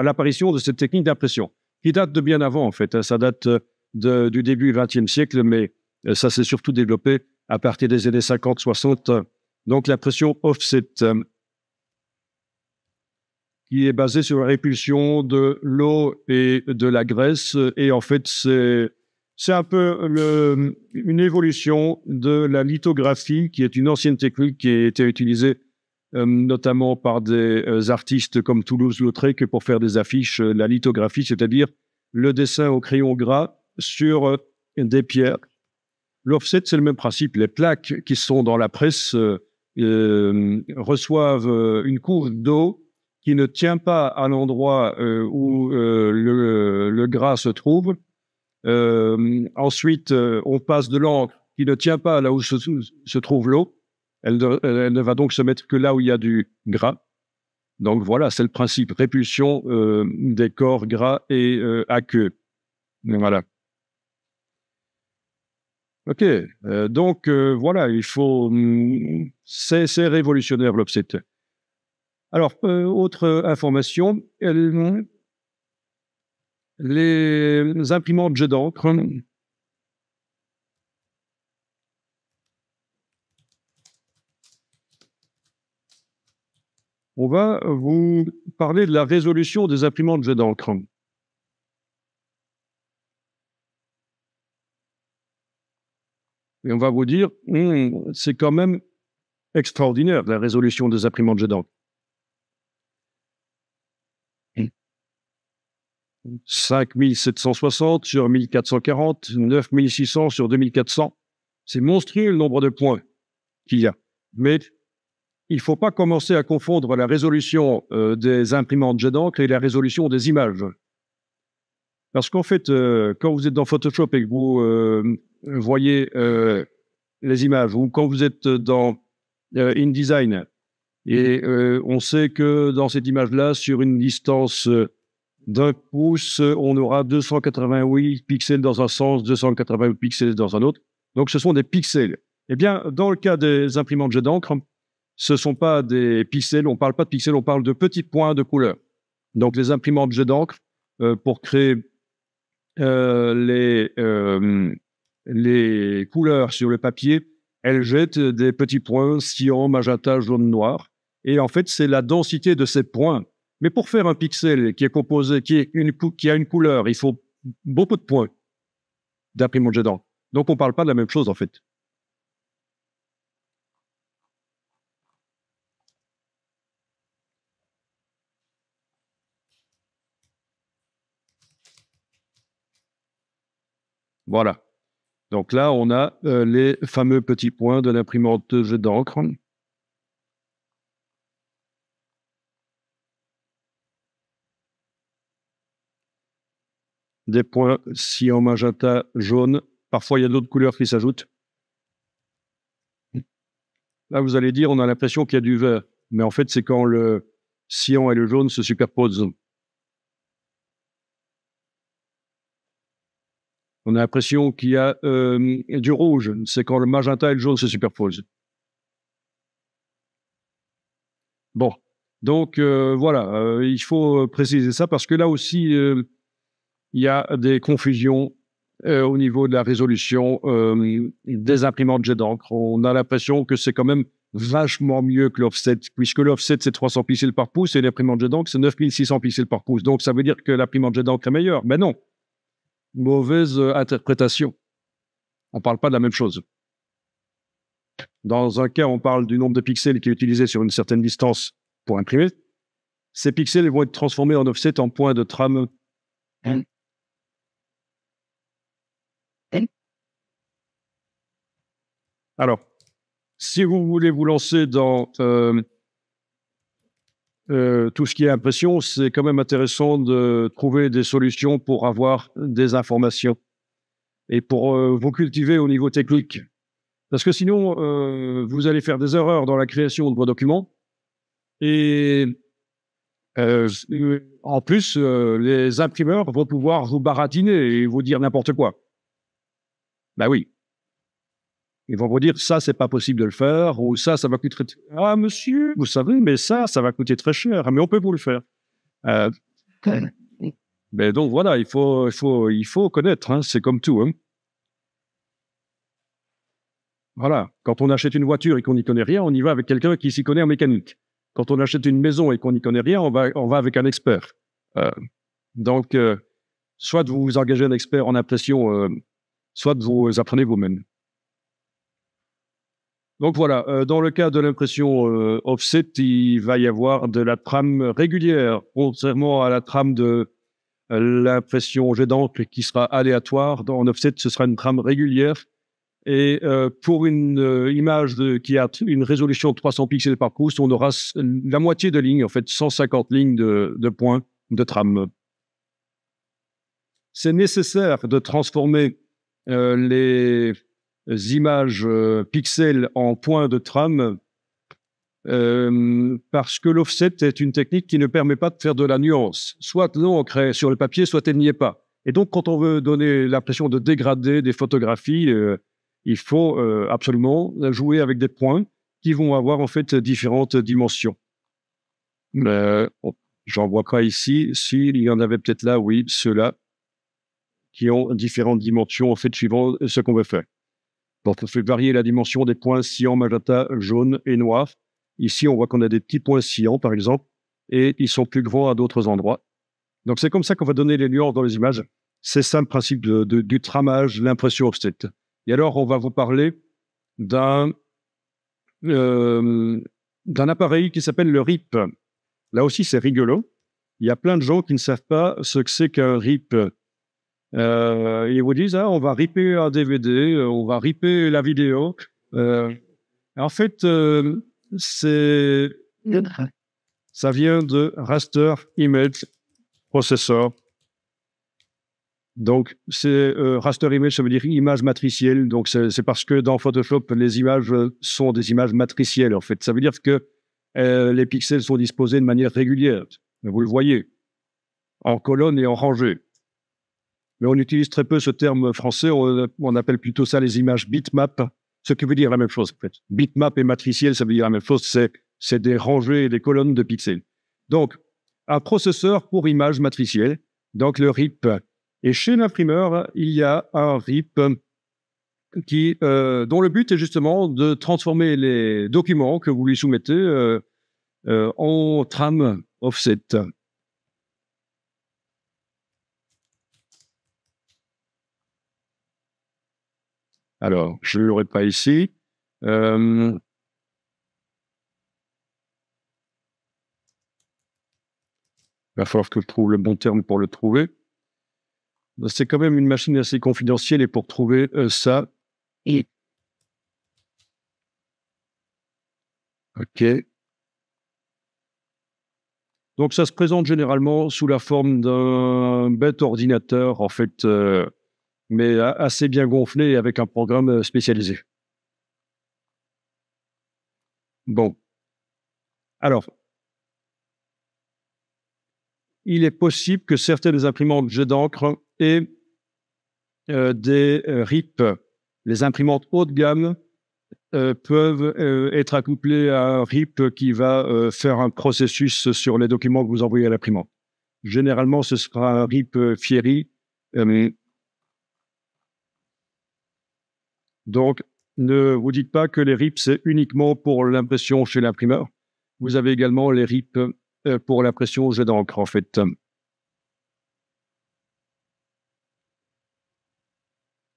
l'apparition de cette technique d'impression, qui date de bien avant, en fait. Ça date du début du XXe siècle, mais ça s'est surtout développé à partir des années 50-60. Donc, l'impression offset, qui est basée sur la répulsion de l'eau et de la graisse. Et en fait, c'est un peu une évolution de la lithographie, qui est une ancienne technique qui a été utilisée notamment par des artistes comme Toulouse-Lautrec pour faire des affiches. La lithographie, c'est-à-dire le dessin au crayon gras sur des pierres. L'offset, c'est le même principe. Les plaques qui sont dans la presse reçoivent une couche d'eau qui ne tient pas à l'endroit où le gras se trouve. Ensuite, on passe de l'encre qui ne tient pas là où se trouve l'eau. Elle ne va donc se mettre que là où il y a du gras. Donc voilà, c'est le principe. Répulsion des corps gras et aqueux. Voilà. OK. Donc voilà, il faut... c'est révolutionnaire, l'offset. Alors, autre information, les imprimantes jet d'encre. On va vous parler de la résolution des imprimantes jet d'encre. Et on va vous dire, c'est quand même extraordinaire, la résolution des imprimantes jet d'encre. 5760 sur 1440, 9600 sur 2400. C'est monstrueux le nombre de points qu'il y a. Mais il ne faut pas commencer à confondre la résolution des imprimantes jet d'encre et la résolution des images. Parce qu'en fait, quand vous êtes dans Photoshop et que vous voyez les images, ou quand vous êtes dans InDesign, et on sait que dans cette image-là, sur une distance d'1 pouce, on aura 288 pixels dans un sens, 288 pixels dans un autre. Donc, ce sont des pixels. Eh bien, dans le cas des imprimantes jet d'encre, ce ne sont pas des pixels, on ne parle pas de pixels, on parle de petits points de couleur. Donc, les imprimantes jet d'encre, pour créer les couleurs sur le papier, elles jettent des petits points cyan, magenta, jaune, noir. Et en fait, c'est la densité de ces points. Mais pour faire un pixel qui est composé, qui a une couleur, il faut beaucoup de points d'imprimante jet d'encre. Donc, on ne parle pas de la même chose, en fait. Voilà. Donc là, on a les fameux petits points de l'imprimante jet d'encre. des points cyan, magenta, jaune. Parfois, il y a d'autres couleurs qui s'ajoutent. Là, vous allez dire, on a l'impression qu'il y a du vert. Mais en fait, c'est quand le cyan et le jaune se superposent. On a l'impression qu'il y a du rouge. C'est quand le magenta et le jaune se superposent. Bon, donc voilà, il faut préciser ça parce que là aussi, il y a des confusions au niveau de la résolution des imprimantes jet d'encre. On a l'impression que c'est quand même vachement mieux que l'offset, puisque l'offset, c'est 300 pixels par pouce et l'imprimante jet d'encre, c'est 9600 pixels par pouce. Donc, ça veut dire que l'imprimante jet d'encre est meilleure. Mais non, mauvaise interprétation. On ne parle pas de la même chose. Dans un cas, on parle du nombre de pixels qui est utilisé sur une certaine distance pour imprimer. Ces pixels vont être transformés en offset en points de trame. Alors, si vous voulez vous lancer dans tout ce qui est impression, c'est quand même intéressant de trouver des solutions pour avoir des informations et pour vous cultiver au niveau technique. Parce que sinon, vous allez faire des erreurs dans la création de vos documents. Et en plus, les imprimeurs vont pouvoir vous baratiner et vous dire n'importe quoi. Ben oui. Ils vont vous dire, ça, c'est pas possible de le faire, ou ça va coûter très... Ah, monsieur, vous savez, mais ça va coûter très cher, mais on peut vous le faire. Mais donc, voilà, il faut connaître, hein, c'est comme tout. Hein. Voilà, quand on achète une voiture et qu'on n'y connaît rien, on y va avec quelqu'un qui s'y connaît en mécanique. Quand on achète une maison et qu'on n'y connaît rien, on va avec un expert. Donc, soit vous engagez un expert en impression, soit vous apprenez vous-même. Donc voilà, dans le cas de l'impression offset, il va y avoir de la trame régulière, contrairement à la trame de l'impression jet d'encre qui sera aléatoire. Dans offset, ce sera une trame régulière. Et pour une image qui a une résolution de 300 pixels par pouce, on aura la moitié de lignes, en fait 150 lignes de points de trame. C'est nécessaire de transformer les images pixels en points de trame parce que l'offset est une technique qui ne permet pas de faire de la nuance. Soit l'encre est sur le papier, soit elle n'y est pas. Et donc, quand on veut donner l'impression de dégrader des photographies, il faut absolument jouer avec des points qui vont avoir en fait différentes dimensions. J'en vois pas ici. S'il y en avait peut-être là, oui, ceux-là qui ont différentes dimensions en fait suivant ce qu'on veut faire. Donc, on fait varier la dimension des points cyan, magenta, jaune et noir. Ici, on voit qu'on a des petits points cyans, par exemple, et ils sont plus grands à d'autres endroits. Donc, c'est comme ça qu'on va donner les nuances dans les images. C'est ça le principe du tramage, l'impression offset. Et alors, on va vous parler d'un appareil qui s'appelle le RIP. Là aussi, c'est rigolo. Il y a plein de gens qui ne savent pas ce que c'est qu'un RIP. Ils vous disent, on va ripper un DVD, on va ripper la vidéo. En fait, ça vient de Raster Image Processor. Donc, raster image, ça veut dire image matricielle. Donc, c'est parce que dans Photoshop, les images sont des images matricielles, en fait. Ça veut dire que les pixels sont disposés de manière régulière. Vous le voyez, en colonne et en rangée. Mais on utilise très peu ce terme français. On appelle plutôt ça les images bitmap, ce qui veut dire la même chose, en fait. Bitmap et matriciel, ça veut dire la même chose. C'est des rangées et des colonnes de pixels. Donc, un processeur pour images matricielles, donc le RIP. Et chez l'imprimeur, il y a un RIP dont le but est justement de transformer les documents que vous lui soumettez en trame offset. Alors, je ne l'aurai pas ici. Il va falloir que je trouve le bon terme pour le trouver. C'est quand même une machine assez confidentielle et pour trouver ça. OK. Donc, ça se présente généralement sous la forme d'un bête ordinateur, en fait, mais assez bien gonflé avec un programme spécialisé. Bon. Alors, il est possible que certaines imprimantes jet d'encre aient des RIP. Les imprimantes haut de gamme peuvent être accouplées à un RIP qui va faire un processus sur les documents que vous envoyez à l'imprimante. Généralement, ce sera un RIP Fieri. Donc, ne vous dites pas que les RIP, c'est uniquement pour l'impression chez l'imprimeur. Vous avez également les RIP pour l'impression jet d'encre, en fait.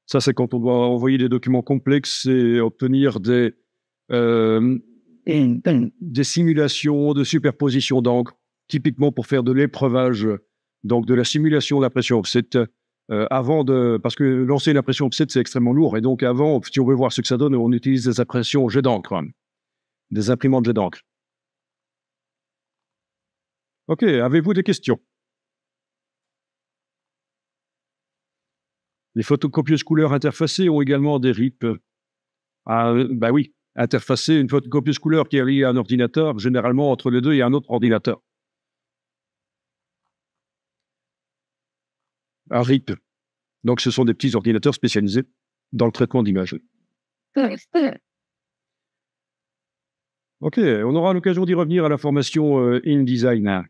Ça, c'est quand on doit envoyer des documents complexes et obtenir des simulations de superposition d'encre, typiquement pour faire de l'épreuvage, donc de la simulation d'impression offset. Parce que lancer une impression offset, c'est extrêmement lourd. Et donc, avant, si on veut voir ce que ça donne, on utilise des impressions jet d'encre, des imprimantes jet d'encre. OK, avez-vous des questions? Les photocopieuses couleurs interfacées ont également des RIP. Ben oui, interfacé, une photocopieuse couleur qui est liée à un ordinateur, généralement entre les deux, il y a un autre ordinateur. Un RIP. Donc, ce sont des petits ordinateurs spécialisés dans le traitement d'images. OK, on aura l'occasion d'y revenir à la formation InDesign.